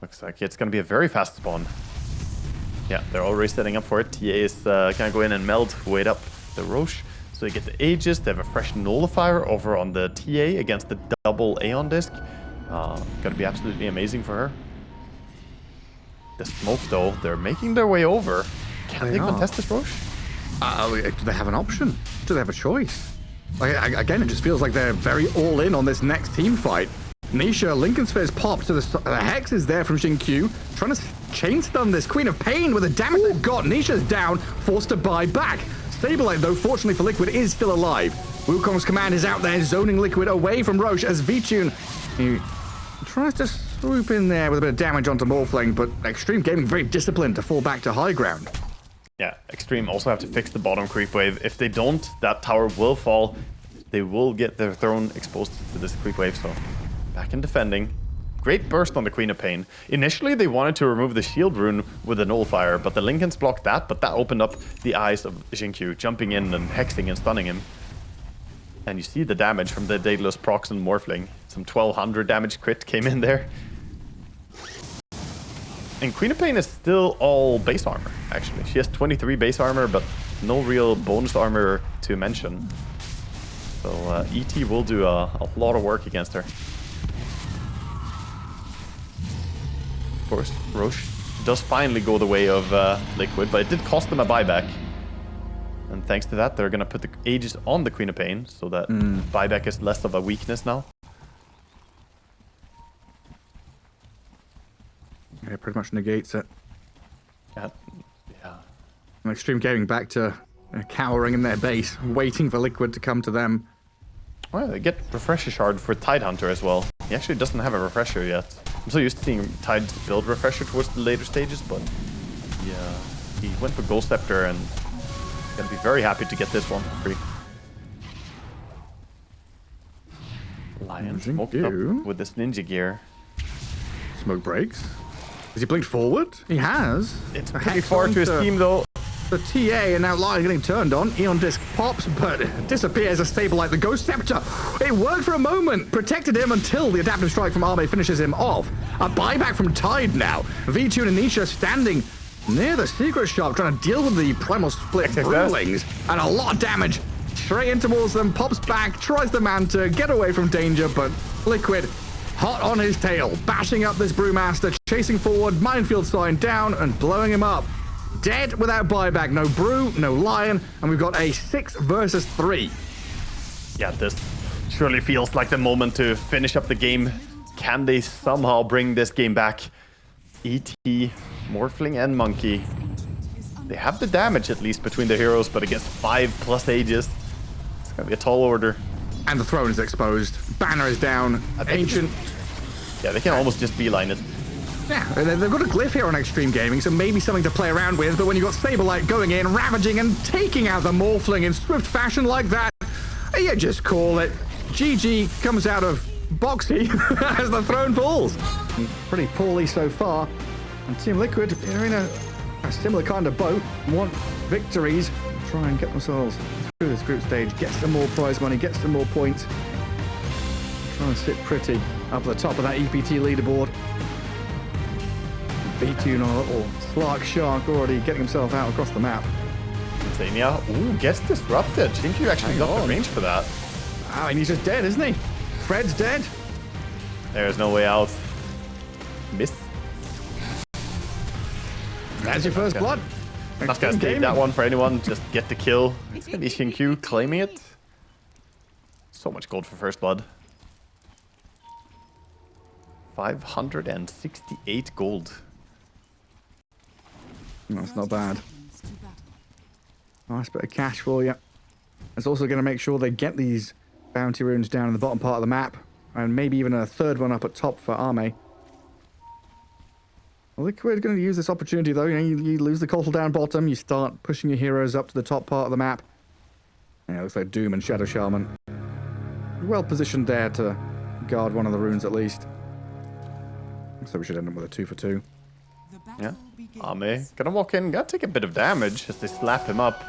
Looks like it's going to be a very fast spawn. Yeah, they're already setting up for it. TA is going to go in and meld, wait up the Roche. So you get the Aegis, they have a fresh Nullifier over on the TA against the double Aeon disc. Gonna be absolutely amazing for her. The smoke though, they're making their way over. Can they contest this, Roche? Do they have an option? Do they have a choice? Like, again, it just feels like they're very all in on this next team fight. Nisha, Lincoln Sphere's popped to the Hex is there from Xingqiu, trying to chain stun this Queen of Pain with the damage they've got. Nisha's down, forced to buy back. Saberlight, though, fortunately for Liquid, is still alive. Wukong's command is out there, zoning Liquid away from Roche as Vtune he tries to swoop in there with a bit of damage onto Morphling, but Xtreme Gaming very disciplined to fall back to high ground. Yeah, Xtreme also have to fix the bottom creep wave. If they don't, that tower will fall. They will get their throne exposed to this creep wave, so back in defending. Great burst on the Queen of Pain. Initially, they wanted to remove the shield rune with a Nullifier, but the Lincolns blocked that, but that opened up the eyes of Xingqiu, jumping in and hexing and stunning him. And you see the damage from the Daedalus procs and Morphling. Some 1200 damage crit came in there. And Queen of Pain is still all base armor, actually. She has 23 base armor, but no real bonus armor to mention. So ET will do a lot of work against her. Of course, Roche does finally go the way of Liquid, but it did cost them a buyback. And thanks to that, they're going to put the Aegis on the Queen of Pain, so that buyback is less of a weakness now. Yeah, pretty much negates it. Yeah. Xtreme Gaming back to cowering in their base, waiting for Liquid to come to them. Well, they get Refresher Shard for Tidehunter as well. He actually doesn't have a Refresher yet. I'm so used to seeing Tide build Refresher towards the later stages, but yeah, he went for Ghost Scepter and he's gonna be very happy to get this one for free. Lion smoked up with this ninja gear. Smoke breaks. Has he blinked forward? He has. It's pretty far to his team though. The TA and now Lion getting turned on. Eon Disc pops, but disappears as Saberlight. The Ghost Scepter. It worked for a moment. Protected him until the Adaptive Strike from Arme finishes him off. A buyback from Tide now. Vtune and Nisha standing near the Secret Shop, trying to deal with the Primal Split Brewlings. And a lot of damage. Straight in towards them, pops back, tries the Manta, get away from danger, but Liquid hot on his tail, bashing up this Brewmaster, chasing forward, Minefield Sign down, and blowing him up. Dead without buyback, no Brew, no Lion, and we've got a 6 versus 3. Yeah, this surely feels like the moment to finish up the game. Can they somehow bring this game back? ET, Morphling, and Monkey. They have the damage at least between the heroes, but against 5+ Aegis, it's gonna be a tall order. And the throne is exposed. Banner is down. Ancient. Yeah, they can almost just beeline it. Yeah, they've got a glyph here on Xtreme Gaming, so maybe something to play around with. But when you've got Saberlight going in, ravaging and taking out the Morphling in swift fashion like that, you just call it. GG comes out of Boxy as the throne falls. Pretty poorly so far. And Team Liquid are in a similar kind of boat. Want victories. Try and get themselves through this group stage, get some more prize money, get some more points. Try and sit pretty up at the top of that EPT leaderboard. Vtune on a little Slark Shark already getting himself out across the map. Zania, ooh, gets disrupted. Xingqiu actually got the range for that. Oh, and he's just dead, isn't he? Fred's dead. There's no way out. Miss. That's your first blood. Not gonna take that one for anyone, just get the kill. It's gonna be Xingqiu claiming it. So much gold for first blood. 568 gold. That's not bad. Nice bit of cash for you. It's also going to make sure they get these bounty runes down in the bottom part of the map. And maybe even a third one up at top for Arme. Liquid going to use this opportunity though. You lose the Coastal down bottom. You start pushing your heroes up to the top part of the map. Yeah, it looks like Doom and Shadow Shaman. Well positioned there to guard one of the runes at least. So we should end up with a 2 for 2. Yeah. Arme gonna walk in, gonna take a bit of damage as they slap him up.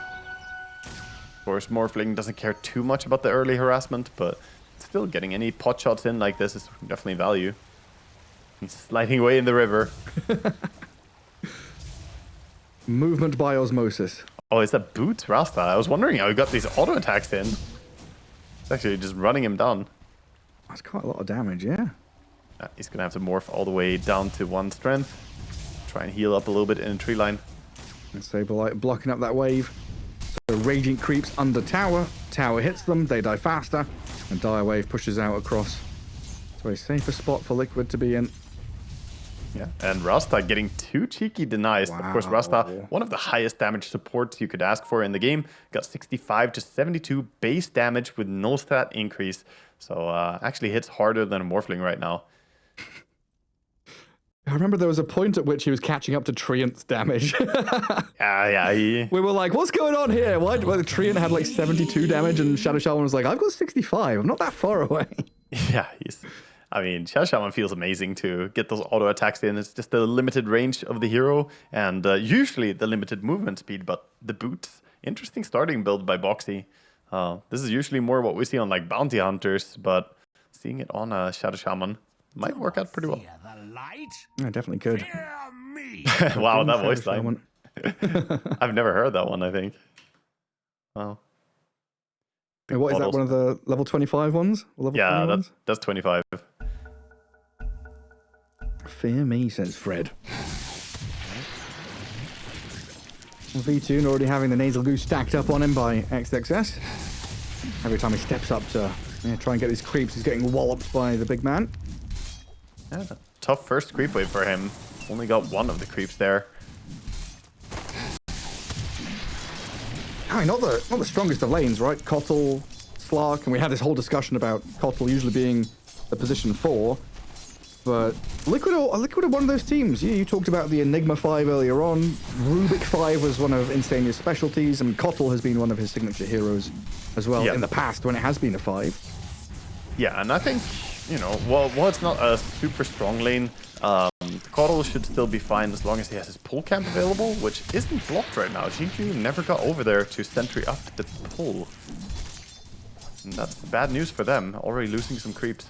Of course, Morphling doesn't care too much about the early harassment, but still getting any pot shots in like this is definitely value. He's sliding away in the river. Movement by osmosis. Oh, it's a boot Rasta. I was wondering how he got these auto attacks in. It's actually just running him down. That's quite a lot of damage, yeah. He's gonna have to morph all the way down to 1 strength. Try and heal up a little bit in a tree line. And Saberlight blocking up that wave. So Radiant creeps under tower. Tower hits them, they die faster. And Dire Wave pushes out across. So a safer spot for Liquid to be in. Yeah, and Rasta getting 2 cheeky denies. Of course, Rasta, one of the highest damage supports you could ask for in the game. Got 65 to 72 base damage with no stat increase. So actually hits harder than a Morphling right now. I remember there was a point at which he was catching up to Treant's damage. Yeah. We were like, what's going on here? Why Treant had like 72 damage and Shadow Shaman was like, I've got 65. I'm not that far away. Yeah, I mean, Shadow Shaman feels amazing to get those auto attacks in. It's just the limited range of the hero and usually the limited movement speed, but the boots, interesting starting build by Boxy. This is usually more what we see on like Bounty Hunters, but seeing it on a Shadow Shaman might work out pretty well. Yeah, definitely could. Wow, that voice line. I've never heard that one, I think. Wow. Hey, what is that, one of the level 25 ones? Or level 20 ones? That's 25. Fear me, says Fred. Well, V2 already having the nasal goose stacked up on him by XXS. Every time he steps up to try and get these creeps, he's getting walloped by the big man. Yeah, tough first creep wave for him. Only got 1 of the creeps there. I mean, not the strongest of lanes, right? Kotl, Slark, and we had this whole discussion about Kotl usually being the position 4. But Liquid are one of those teams. You talked about the Enigma 5 earlier on. Rubik 5 was one of Insania's specialties, and Kotl has been one of his signature heroes as well in the past when it has been a 5. Yeah, and I think, you know, while it's not a super strong lane, Kotl should still be fine as long as he has his pull camp available, which isn't blocked right now. GQ never got over there to sentry up the pull. And that's bad news for them, already losing some creeps.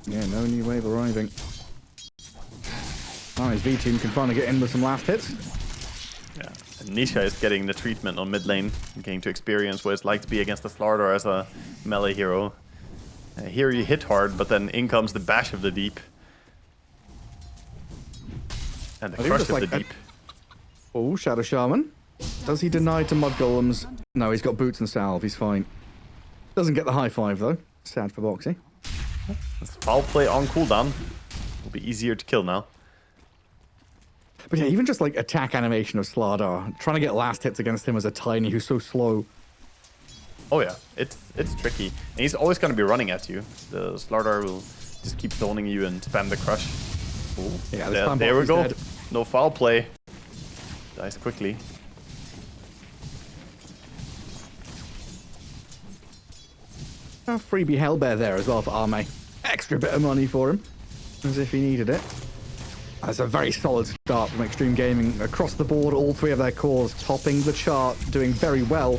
Yeah, no new wave arriving. Nice, V-Team can finally get in with some last hits. Yeah, and Nisha is getting the treatment on mid lane, getting to experience what it's like to be against a Slardar as a melee hero. Here you hit hard, but then in comes the bash of the deep. And the crush of the deep. Oh, Shadow Shaman. Does he deny to Mud Golems? No, he's got boots and salve, he's fine. Doesn't get the high 5 though. Sad for Boxy. That's foul play on cooldown. Will be easier to kill now. But yeah, even just like attack animation of Slardar, trying to get last hits against him as a tiny who's so slow. Oh yeah, it's tricky. And he's always going to be running at you. The Slardar will just keep zoning you and spam the crush. Ooh, yeah, there we go. Dead. No foul play. Dies quickly. A freebie Hellbear there as well for Arme. Extra bit of money for him, as if he needed it. That's a very solid start from Xtreme Gaming. Across the board, all 3 of their cores topping the chart, doing very well.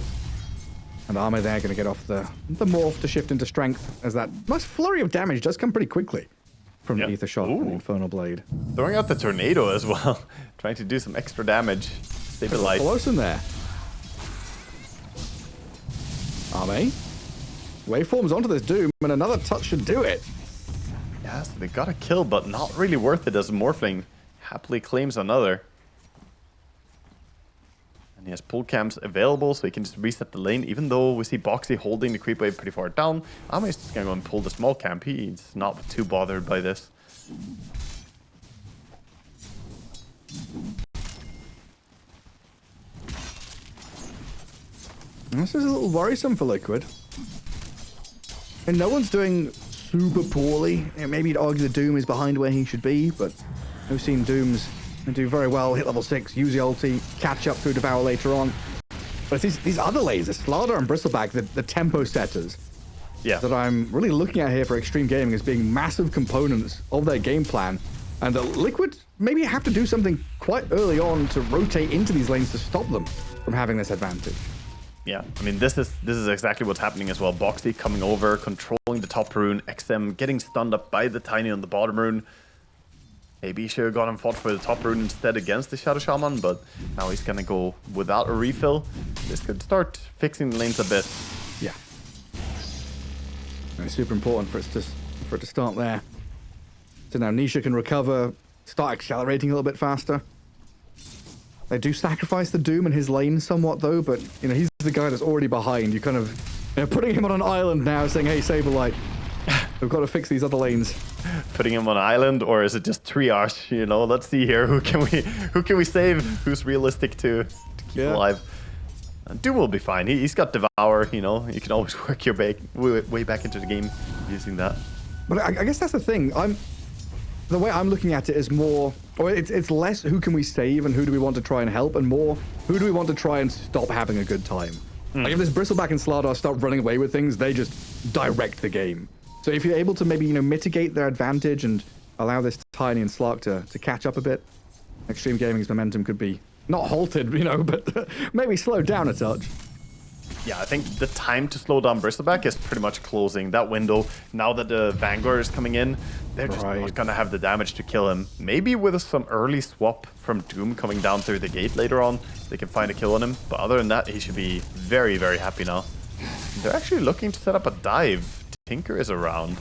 And Arme there going to get off the morph to shift into strength, as that nice flurry of damage does come pretty quickly from the Ether Shot and the Infernal Blade. Throwing out the Tornado as well, trying to do some extra damage. Save a life. Close in there. Arme. Waveforms onto this Doom, and another touch should do it. Yeah, so they got a kill, but not really worth it as Morphling happily claims another. And he has pull camps available, so he can just reset the lane, even though we see Boxy holding the creep wave pretty far down. Ame is just going to go and pull the small camp. He's not too bothered by this. This is a little worrisome for Liquid. And no one's doing super poorly. Maybe you'd argue the Doom is behind where he should be, but we've seen Dooms do very well, hit level 6, use the ulti, catch up through Devour later on. But it's these other lasers, Slardar and Bristleback, the tempo setters, that I'm really looking at here for Xtreme Gaming as being massive components of their game plan. And Liquid maybe have to do something quite early on to rotate into these lanes to stop them from having this advantage. Yeah, I mean, this is exactly what's happening as well. Boxy coming over, controlling the top rune, XM getting stunned up by the Tiny on the bottom rune. Maybe he should have gone and fought for the top rune instead against the Shadow Shaman, but now he's gonna go without a refill. This could start fixing the lanes a bit. Yeah. It's super important for it to start there. So now Nisha can recover, start accelerating a little bit faster. They do sacrifice the Doom in his lane somewhat though, but you know, he's the guy that's already behind. You kind of, you know, putting him on an island now saying, hey, Saberlight, we've got to fix these other lanes. Putting him on an island, or is it just triage? You know, let's see here. Who can we save? Who's realistic to keep alive? Doom will be fine. He's got Devour. You know, you can always work your way back into the game using that. But I guess that's the thing. The way I'm looking at it is more, or it's less who can we save and who do we want to try and help, and more who do we want to try and stop having a good time. Like if this Bristleback and Slardar start running away with things, they just direct the game. So if you're able to maybe, you know, mitigate their advantage and allow this Tiny and Slark to catch up a bit, Xtreme Gaming's momentum could be not halted, you know, but maybe slowed down a touch. Yeah, I think the time to slow down Bristleback is pretty much closing. That window, now that the Vanguard is coming in, they're just not going to have the damage to kill him. Maybe with some early swap from Doom coming down through the gate later on, they can find a kill on him. But other than that, he should be very, very happy now. They're actually looking to set up a dive. Tinker is around.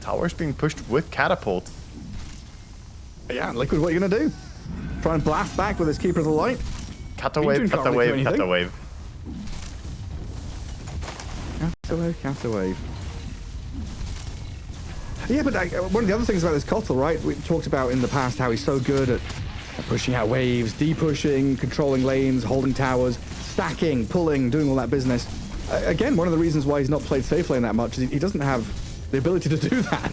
Tower's being pushed with catapults. Yeah, Liquid, what are you going to do? Try and blast back with his Keeper of the Light? Cut the wave, cut the wave, cut the wave. Cat a wave. Yeah, but one of the other things about this Kotal, right? We talked about in the past how he's so good at pushing out waves, de-pushing, controlling lanes, holding towers, stacking, pulling, doing all that business. Again, one of the reasons why he's not played safe lane that much is he doesn't have the ability to do that.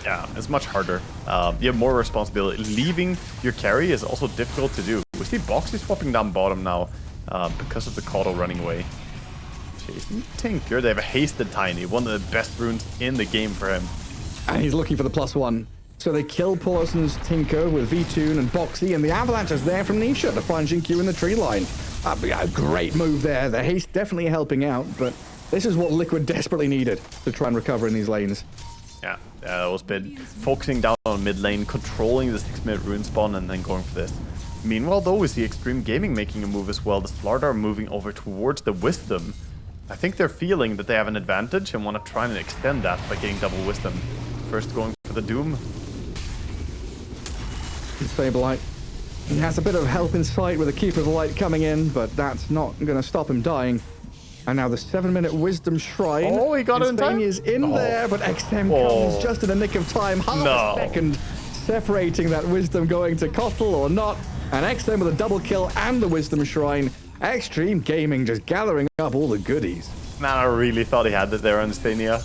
Yeah, it's much harder. You have more responsibility. Leaving your carry is also difficult to do. We see Boxy swapping down bottom now because of the Kotal running away. Chasing Tinker. They have a hasted Tiny, one of the best runes in the game for him. And he's looking for the +1. So they kill Paulson's Tinker with V-Tune and Boxy, and the Avalanche is there from Nisha to find Jinkyu in the tree line. A great move there. The haste definitely helping out, but this is what Liquid desperately needed to try and recover in these lanes. Yeah, that was been focusing down on mid lane, controlling the 6-minute rune spawn, and then going for this. Meanwhile, though, we see Xtreme Gaming making a move as well. The Slardar moving over towards the Wisdom. I think they're feeling that they have an advantage and want to try and extend that by getting double Wisdom. First going for the Doom. Saberlight. He has a bit of help in sight with the Keeper of the Light coming in, but that's not going to stop him dying. And now the 7-minute Wisdom Shrine. Oh, he got it in time? is in there, but Xtreme comes just in the nick of time. Half a second separating that Wisdom going to Kotal or not. And Xtreme with a double kill and the Wisdom Shrine. Xtreme Gaming just gathering up all the goodies. Man, I really thought he had it there on Stania.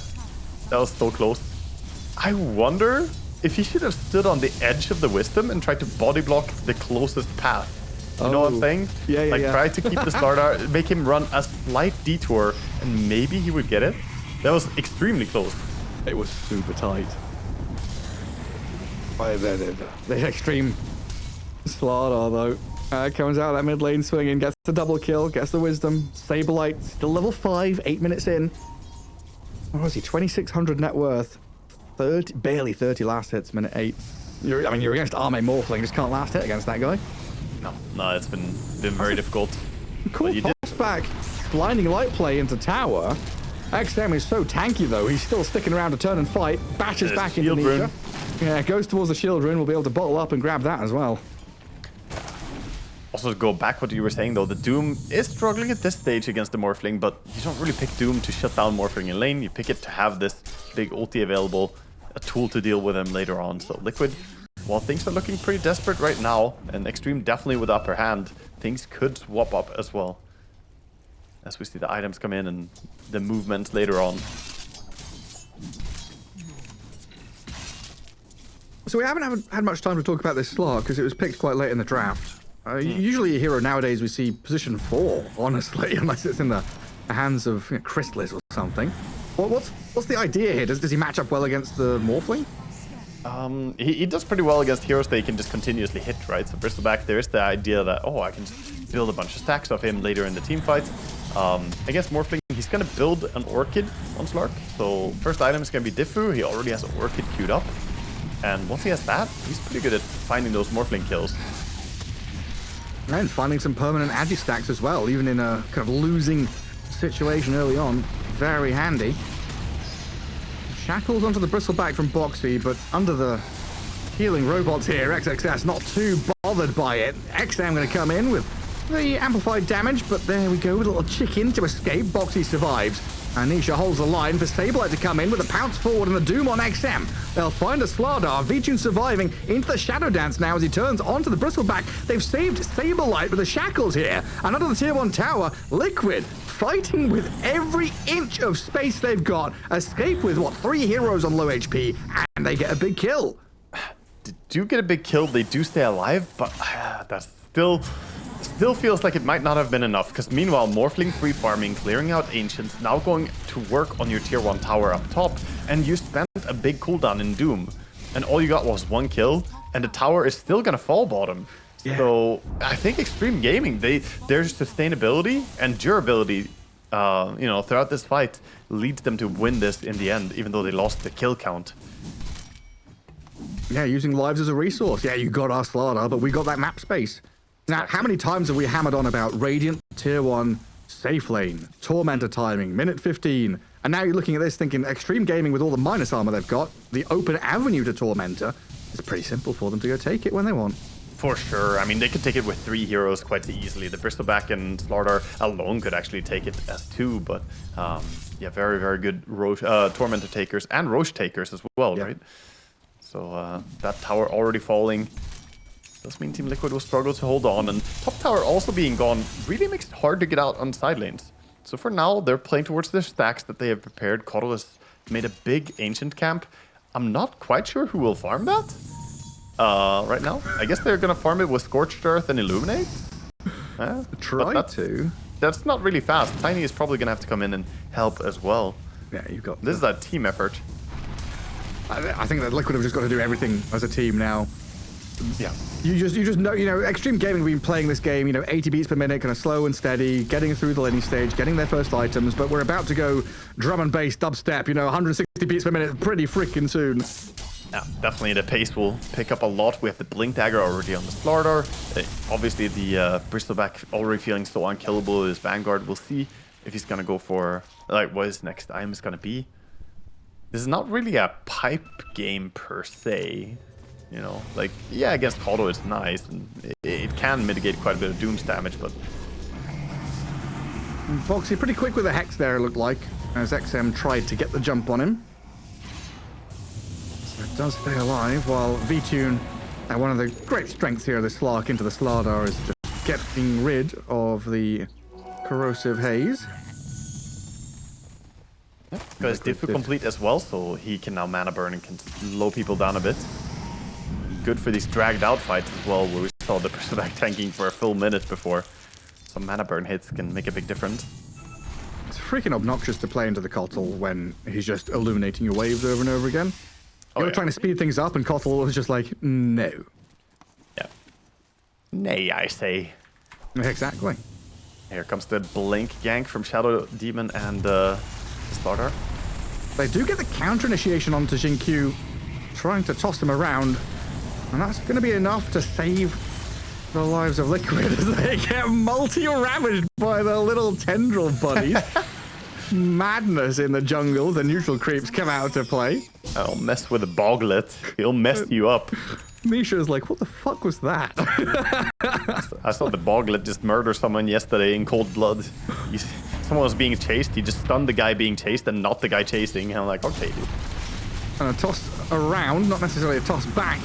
That was so close. I wonder if he should have stood on the edge of the Wisdom and tried to body block the closest path. You know what I'm saying? Yeah. Try to keep the Slardar, make him run a slight detour, and maybe he would get it. That was extremely close. It was super tight. The Xtreme Slardar, though, comes out of that mid lane swinging, gets the double kill, gets the Wisdom. Saberlight, still level 5, 8 minutes in. What was he? 2,600 net worth. Barely 30 last hits, minute 8. You're against Arme Morphling, just can't last hit against that guy. No, it's been very difficult. Cool pass back, blinding light play into tower. Xtreme is so tanky though, he's still sticking around to turn and fight, bashes back into Nisha. Yeah, goes towards the shield rune, we'll be able to bottle up and grab that as well. Also, to go back what you were saying though, the Doom is struggling at this stage against the Morphling, but you don't really pick Doom to shut down Morphling in lane, you pick it to have this big ulti available, a tool to deal with him later on. So Liquid, while things are looking pretty desperate right now, and Xtreme definitely with upper hand, things could swap up as well. As we see the items come in and the movement later on. So we haven't had much time to talk about this Slark because it was picked quite late in the draft. Usually a hero nowadays we see position 4, honestly, unless it's in the hands of Chrysalis or something. What's the idea here? Does he match up well against the Morphling? He does pretty well against heroes that he can just continuously hit, right? So Bristleback, there is the idea that, I can just build a bunch of stacks of him later in the team fights. Against Morphling, he's going to build an Orchid on Slark. So first item is going to be Diffu. He already has an Orchid queued up. And once he has that, he's pretty good at finding those Morphling kills. And finding some permanent agi stacks as well, even in a kind of losing situation early on. Very handy. Shackles onto the bristleback from Boxy, but under the healing robots here, XXS not too bothered by it. XM going to come in with the amplified damage, but there we go, with a little chicken to escape. Boxy survives. Anisha holds the line for Sableye to come in with a pounce forward and a doom on XM. They'll find a Slardar. Vichun surviving into the Shadow Dance now as he turns onto the bristleback. They've saved Sableye with the shackles here. And under the tier 1 tower, Liquid fighting with every inch of space they've got. Escape with, what, 3 heroes on low HP, and they get a big kill. They do get a big kill, they do stay alive, but that's still feels like it might not have been enough, because meanwhile, Morphling free farming, clearing out Ancients, now going to work on your tier 1 tower up top, and you spent a big cooldown in Doom, and all you got was 1 kill, and the tower is still gonna fall bottom. Yeah. So I think Xtreme Gaming, their sustainability and durability, throughout this fight leads them to win this in the end, even though they lost the kill count. Yeah, using lives as a resource. Yeah, you got our Slardar, but we got that map space. Now, how many times have we hammered on about Radiant, Tier 1, safe lane, Tormentor timing, minute 15, and now you're looking at this thinking Xtreme Gaming with all the minus armor they've got, the open avenue to Tormentor, it's pretty simple for them to go take it when they want. For sure. I mean, they could take it with 3 heroes quite easily. The Bristleback and Slardar alone could actually take it as 2, but yeah, very, very good Tormentor takers and Roche takers as well, right? So that tower already falling. Does mean Team Liquid will struggle to hold on, and top tower also being gone really makes it hard to get out on side lanes. So for now, they're playing towards their stacks that they have prepared. Koddle has made a big Ancient camp. I'm not quite sure who will farm that right now. I guess they're going to farm it with Scorched Earth and Illuminate. Try to. That's not really fast. Tiny is probably going to have to come in and help as well. Yeah, you've got... This is a team effort. I think that Liquid have just got to do everything as a team now. Yeah. You just know, Xtreme Gaming have been playing this game, 80 beats per minute, kind of slow and steady, getting through the laning stage, getting their first items, but we're about to go drum and bass, dubstep, 160 beats per minute pretty freaking soon. Yeah, definitely the pace will pick up a lot. We have the Blink Dagger already on the Slardar. Obviously the Bristleback already feeling so unkillable. His Vanguard, we'll see if he's gonna go for, what his next item is gonna be. This is not really a pipe game per se. Yeah, against Koddle it's nice, and it can mitigate quite a bit of Doom's damage, but... Boxy pretty quick with a Hex there, it looked like, as XM tried to get the jump on him. So it does stay alive, while Vtune, one of the great strengths here of the Slark into the Slardar, is just getting rid of the corrosive haze. Because Diffu complete as well, so he can now mana burn and can slow people down a bit. Good for these dragged out fights as well, where we saw the Bristleback tanking for a full minute before. Some mana burn hits can make a big difference. It's freaking obnoxious to play into the Kottl when he's just illuminating your waves over and over again. You're trying to speed things up, and Kottl was just like, no. Yeah. Nay, I say. Exactly. Here comes the Blink gank from Shadow Demon and Slardar. They do get the counter initiation onto Xingqiu, trying to toss him around. And that's going to be enough to save the lives of Liquid as they get multi-ravaged by the little tendril buddies. Madness in the jungle. The neutral creeps come out to play. I'll mess with a Boglet. He'll mess you up. Misha's like, what the fuck was that? I saw the Boglet just murder someone yesterday in cold blood. Someone was being chased. He just stunned the guy being chased and not the guy chasing. And I'm like, okay, dude. And a toss around, not necessarily a toss back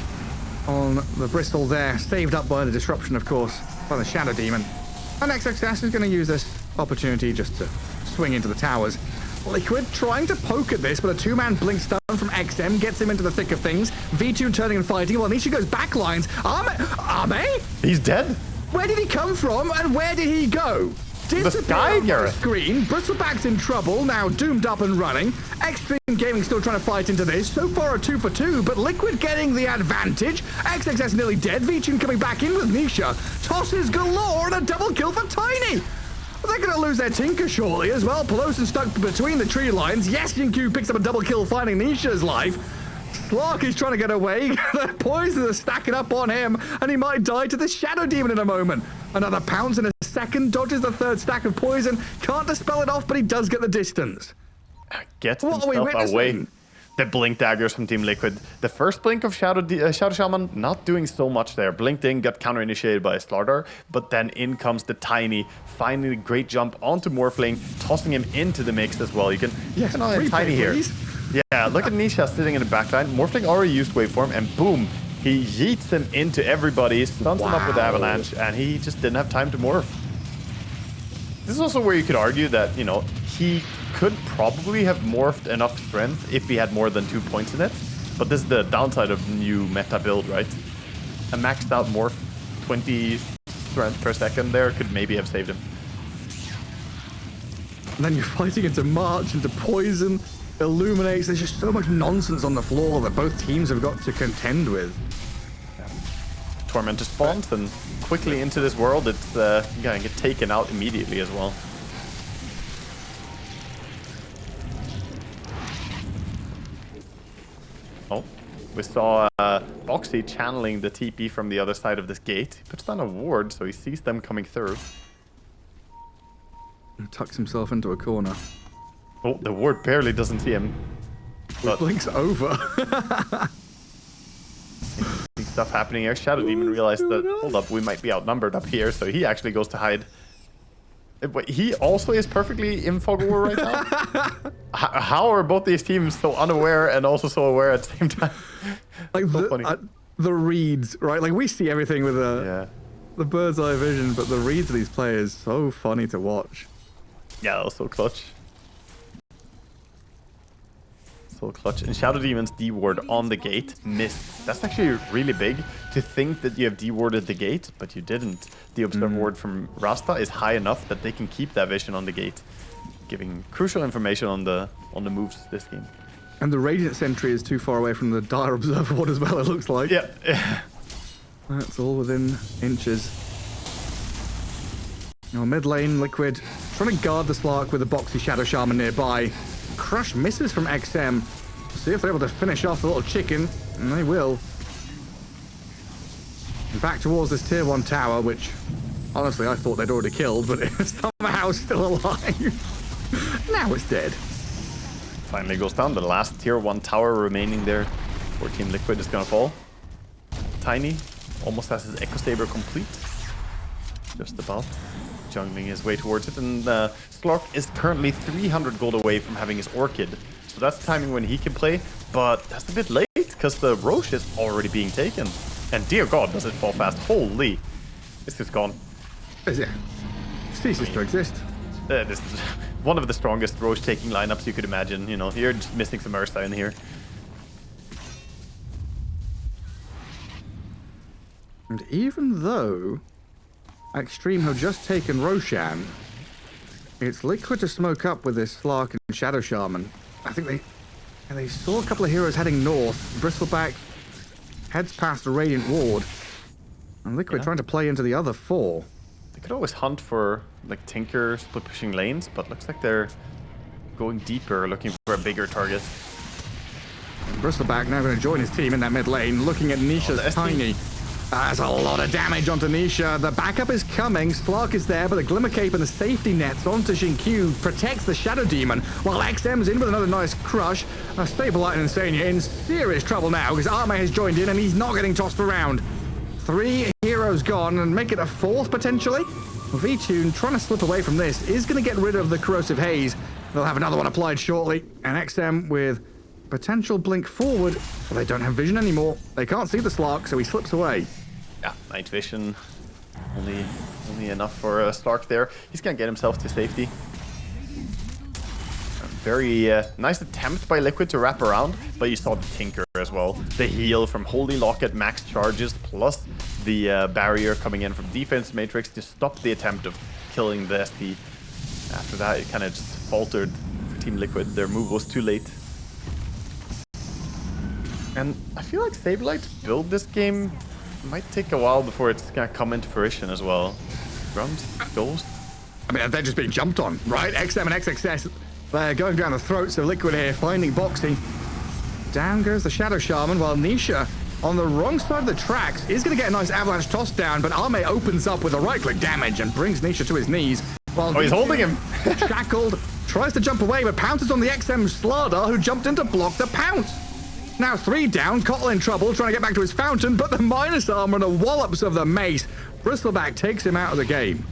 on the Bristol there. Saved up by the disruption, of course, by the Shadow Demon. And XXS is going to use this opportunity just to swing into the towers. Liquid trying to poke at this, but a 2-man blink stun from XM gets him into the thick of things. V2 turning and fighting, while Nisha goes backlines. Ame? He's dead? Where did he come from, and where did he go? The sky, Gareth. Screen. Bristleback's in trouble, now doomed up and running. Xtreme Gaming still trying to fight into this. So far a 2 for 2, but Liquid getting the advantage. XXS nearly dead. Vtune coming back in with Nisha. Tosses galore and a double kill for Tiny. They're going to lose their Tinker shortly as well. Pelosin stuck between the tree lines. Yes, Xingqiu picks up a double kill, finding Nisha's life. Slark is trying to get away. The poisons are stacking up on him, and he might die to the Shadow Demon in a moment. Another pounce in a second, dodges the third stack of poison. Can't dispel it off, but he does get the distance. Gets What are we himself away. witnessing? The blink daggers from Team Liquid. The first blink of Shadow Shaman, not doing so much there. Blinked in, got counter-initiated by a Slardar, but then in comes the Tiny. Finally, great jump onto Morphling, tossing him into the mix as well. You can Yes, on replay, Tiny here. please. Yeah, look at Nisha sitting in the backline. Morphling already used waveform, and boom, he yeets him into everybody, stuns him up with Avalanche, and he just didn't have time to morph. This is also where you could argue that, you know, he could probably have morphed enough strength if he had more than 2 points in it. But this is the downside of new meta build, right? A maxed out morph 20 strength per second there could maybe have saved him. And then you're fighting into March, into Poison, Illuminates. There's just so much nonsense on the floor that both teams have got to contend with. Tormentor spawns and quickly into this world, it's gonna get taken out immediately as well. Oh, we saw Boxy channeling the TP from the other side of this gate. He puts down a ward, so he sees them coming through. And tucks himself into a corner. Oh, the ward barely doesn't see him. But Blinks over. interesting stuff happening here. Shadow Demon realized that, hold up, we might be outnumbered up here, so he actually goes to hide. But he also is perfectly in fog of war right now. How are both these teams so unaware and also so aware at the same time? Like So funny. the reads, right? Like we see everything with the bird's eye vision, but the reads of these players so funny to watch. Yeah, that was so clutch. So clutch. And Shadow Demon's D-ward on the gate missed. That's actually really big to think that you have D-warded the gate, but you didn't. The observe ward from Rasta is high enough that they can keep that vision on the gate, giving crucial information on the moves this game. And the Radiant Sentry is too far away from the Dire Observer ward as well, it looks like. Yeah. That's all within inches. Now mid lane, Liquid trying to guard the Slark with a boxy Shadow Shaman nearby. Crush misses from XM. See if they're able to finish off the little chicken, and they will. And back towards this tier 1 tower, which honestly I thought they'd already killed, but it's somehow still alive. Now it's dead. Finally goes down. The last tier 1 tower remaining there for Team Liquid is gonna fall. Tiny almost has his Echo Saber complete. Just about. Jungling his way towards it, and Slark is currently 300 gold away from having his Orchid. So that's the timing when he can play, but that's a bit late because the Roche is already being taken. And dear God, does it fall fast. Holy. This is gone. Yeah. Ceases to exist. This is one of the strongest Roche taking lineups you could imagine. You know, you're just missing some Ursa in here. And even though Xtreme have just taken Roshan, it's Liquid to smoke up with this Slark and Shadow Shaman. I think they saw a couple of heroes heading north. Bristleback heads past the Radiant Ward, and Liquid trying to play into the other 4. They could always hunt for like Tinker split pushing lanes, but looks like they're going deeper, looking for a bigger target. Bristleback now going to join his team in that mid lane, looking at Nisha's Tiny. That's a lot of damage onto Nisha. The backup is coming. Slark is there, but the Glimmer Cape and the safety nets onto Xinkyu protects the Shadow Demon, while XM's in with another nice crush. Sableye and Insania in serious trouble now because Arme has joined in and he's not getting tossed around. 3 heroes gone and make it a 4th potentially. V-Tune trying to slip away from this is going to get rid of the corrosive haze. They'll have another one applied shortly. And XM with potential blink forward, but they don't have vision anymore. They can't see the Slark, so he slips away. Yeah, night vision. Only enough for Slark there. He's gonna get himself to safety. A very nice attempt by Liquid to wrap around, but you saw the Tinker as well. The heal from Holy Locket, max charges, plus the barrier coming in from Defense Matrix to stop the attempt of killing the SP. After that, it kind of just faltered for Team Liquid. Their move was too late. And I feel like Sableye build this game might take a while before it's gonna come into fruition as well. Grums, Ghost. I mean, they're just being jumped on, right? XM and XXS, they're going down the throats of Liquid here, finding Boxy. Down goes the Shadow Shaman, while Nisha on the wrong side of the tracks is going to get a nice avalanche toss down, but Arme opens up with a right-click damage and brings Nisha to his knees. While he's holding him. Shackled, tries to jump away, but pounces on the XM Slardar, who jumped in to block the pounce. Now 3 down, Cottle in trouble, trying to get back to his fountain, but the minus armor and the wallops of the mace. Bristleback takes him out of the game.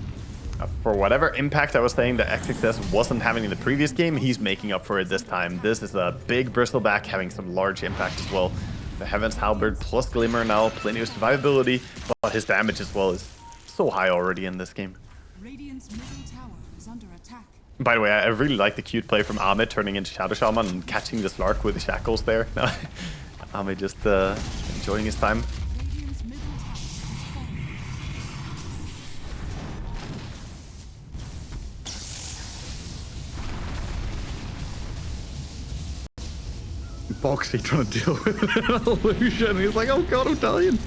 For whatever impact I was saying that XXS wasn't having in the previous game, he's making up for it this time. This is a big Bristleback having some large impact as well. The Heaven's Halberd plus Glimmer now, plenty of survivability, but his damage as well is so high already in this game. Radiant's middle tower is under attack. By the way, I really like the cute play from Ahmed turning into Shadow Shaman and catching the Slark with the shackles there. Ahmed just enjoying his time. Radiant's middle tower is falling. Boxy trying to deal with an illusion. He's like, oh god, I'm dying.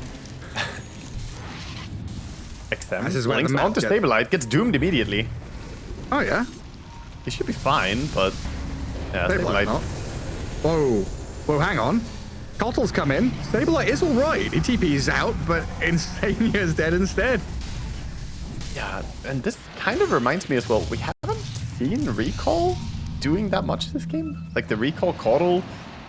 XM This is where the links map onto gets- Stabilite, gets doomed immediately. Oh yeah? He should be fine, but yeah, Stabilite Stabilite. not. Whoa. Whoa, hang on. Cottle's come in. Stabilite is alright. He TP's out, but Insania is dead instead. Yeah, and this kind of reminds me as well, we haven't seen Recall doing that much this game. Like the Recall Coddle,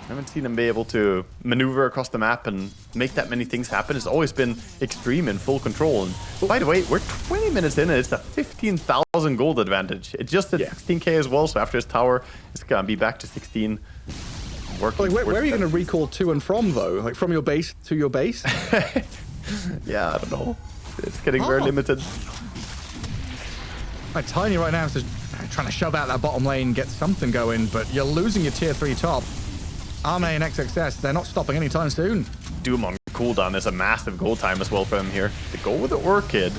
I haven't seen him be able to maneuver across the map and make that many things happen. It's always been Xtreme in full control. And by the way, we're 20 minutes in and it's a 15,000 gold advantage. It just at 16k as well, so after his tower, it's gonna be back to 16. Working Like, where are you towards going to recall to and from, though? Like, from your base to your base? that. Yeah, I don't know. It's getting very limited. Like, Tiny right now is just trying to shove out that bottom lane, get something going, but you're losing your tier 3 top. Arme and XXS, they're not stopping anytime soon. Doom on cooldown is a massive goal time as well for him here. They go with the Orchid.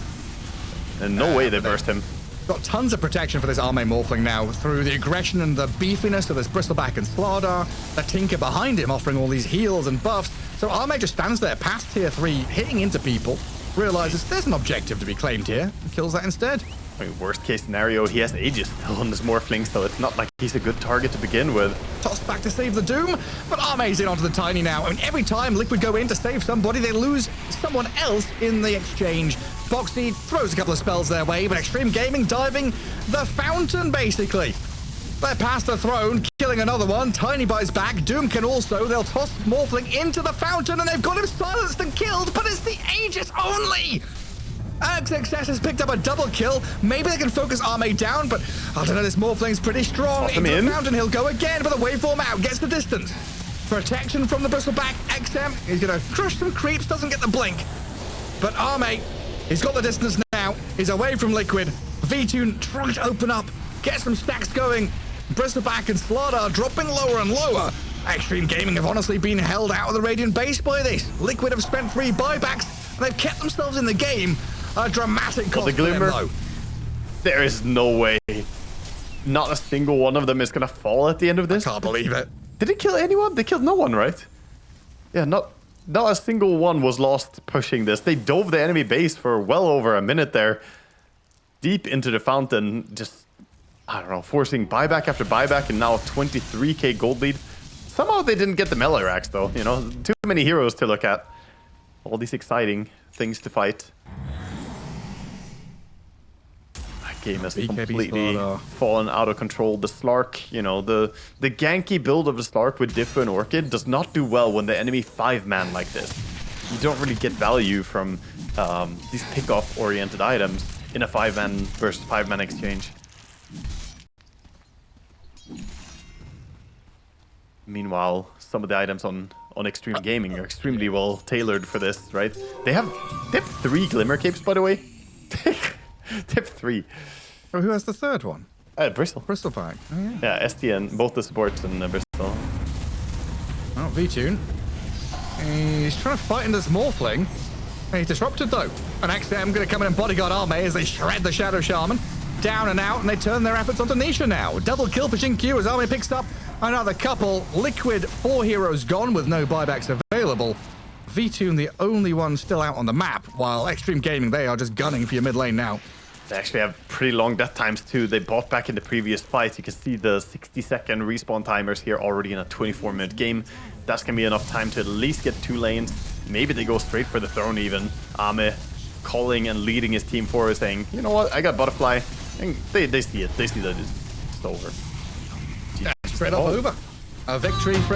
And no way they burst him. Got tons of protection for this Arme Morphling now through the aggression and the beefiness of this Bristleback and Slardar. The Tinker behind him offering all these heals and buffs. So Arme just stands there past tier 3, hitting into people, realizes there's an objective to be claimed here, and kills that instead. I mean, worst case scenario, he has Aegis still on his Morphling, so it's not like he's a good target to begin with. Tossed back to save the Doom, but Arme's in onto the Tiny now. I mean, every time Liquid go in to save somebody, they lose someone else in the exchange. Boxy throws a couple of spells their way, but Xtreme Gaming diving the fountain, basically. They're past the throne, killing another one. Tiny buys back. Doom can also. They'll toss Morphling into the fountain, and they've got him silenced and killed, but it's the Aegis only! XXS has picked up a double kill. Maybe they can focus Arme down, but I don't know, this Morphling's pretty strong. Toss him Into in. the fountain, he'll go again, but the waveform out, gets the distance. Protection from the Bristleback. XM, he's gonna crush some creeps, doesn't get the blink. But Arme, he's got the distance now. He's away from Liquid. V-Tune trying to open up, get some stacks going. Bristleback and Slardar dropping lower and lower. Xtreme Gaming have honestly been held out of the Radiant base by this. Liquid have spent 3 buybacks, and they've kept themselves in the game. A dramatic cost the for them, Glimmer. though. There is no way. Not a single one of them is gonna fall at the end of this. Can't believe it. Did it kill anyone? They killed no one, right? Yeah, not a single one was lost pushing this. They dove the enemy base for well over a minute there. Deep into the fountain, just, I don't know, forcing buyback after buyback, and now 23k gold lead. Somehow they didn't get the melee racks, though. You know, too many heroes to look at. All these exciting things to fight. That game has BKB completely Slardar. fallen out of control. The Slark, you know, the ganky build of the Slark with Diffu and Orchid does not do well when the enemy 5-man like this. You don't really get value from these pick-off-oriented items in a 5-man versus 5-man exchange. Meanwhile, some of the items on Xtreme Gaming are extremely well tailored for this, right? They have 3 Glimmer Capes, by the way. They have 3. Oh, who has the third one? Bristol. Bristleback. Oh, yeah. Yeah, STN, both the supports and Bristol. Oh, V-Tune. He's trying to fight into this Morphling. And he's disrupted, though. And XM going to come in and bodyguard Arme as they shred the Shadow Shaman. Down and out, and they turn their efforts onto Nisha now. Double kill for Q as Arme picks up another couple. Liquid, 4 heroes gone with no buybacks available. V-Tune the only one still out on the map, while Xtreme Gaming, they are just gunning for your mid lane now. They actually have pretty long death times too. They bought back in the previous fight. You can see the 60-second respawn timers here already in a 24-minute game. That's gonna be enough time to at least get 2 lanes. Maybe they go straight for the throne even. Ame calling and leading his team forward, saying, you know what, I got butterfly. And they see it. They see that it's over. Straight up over. A victory for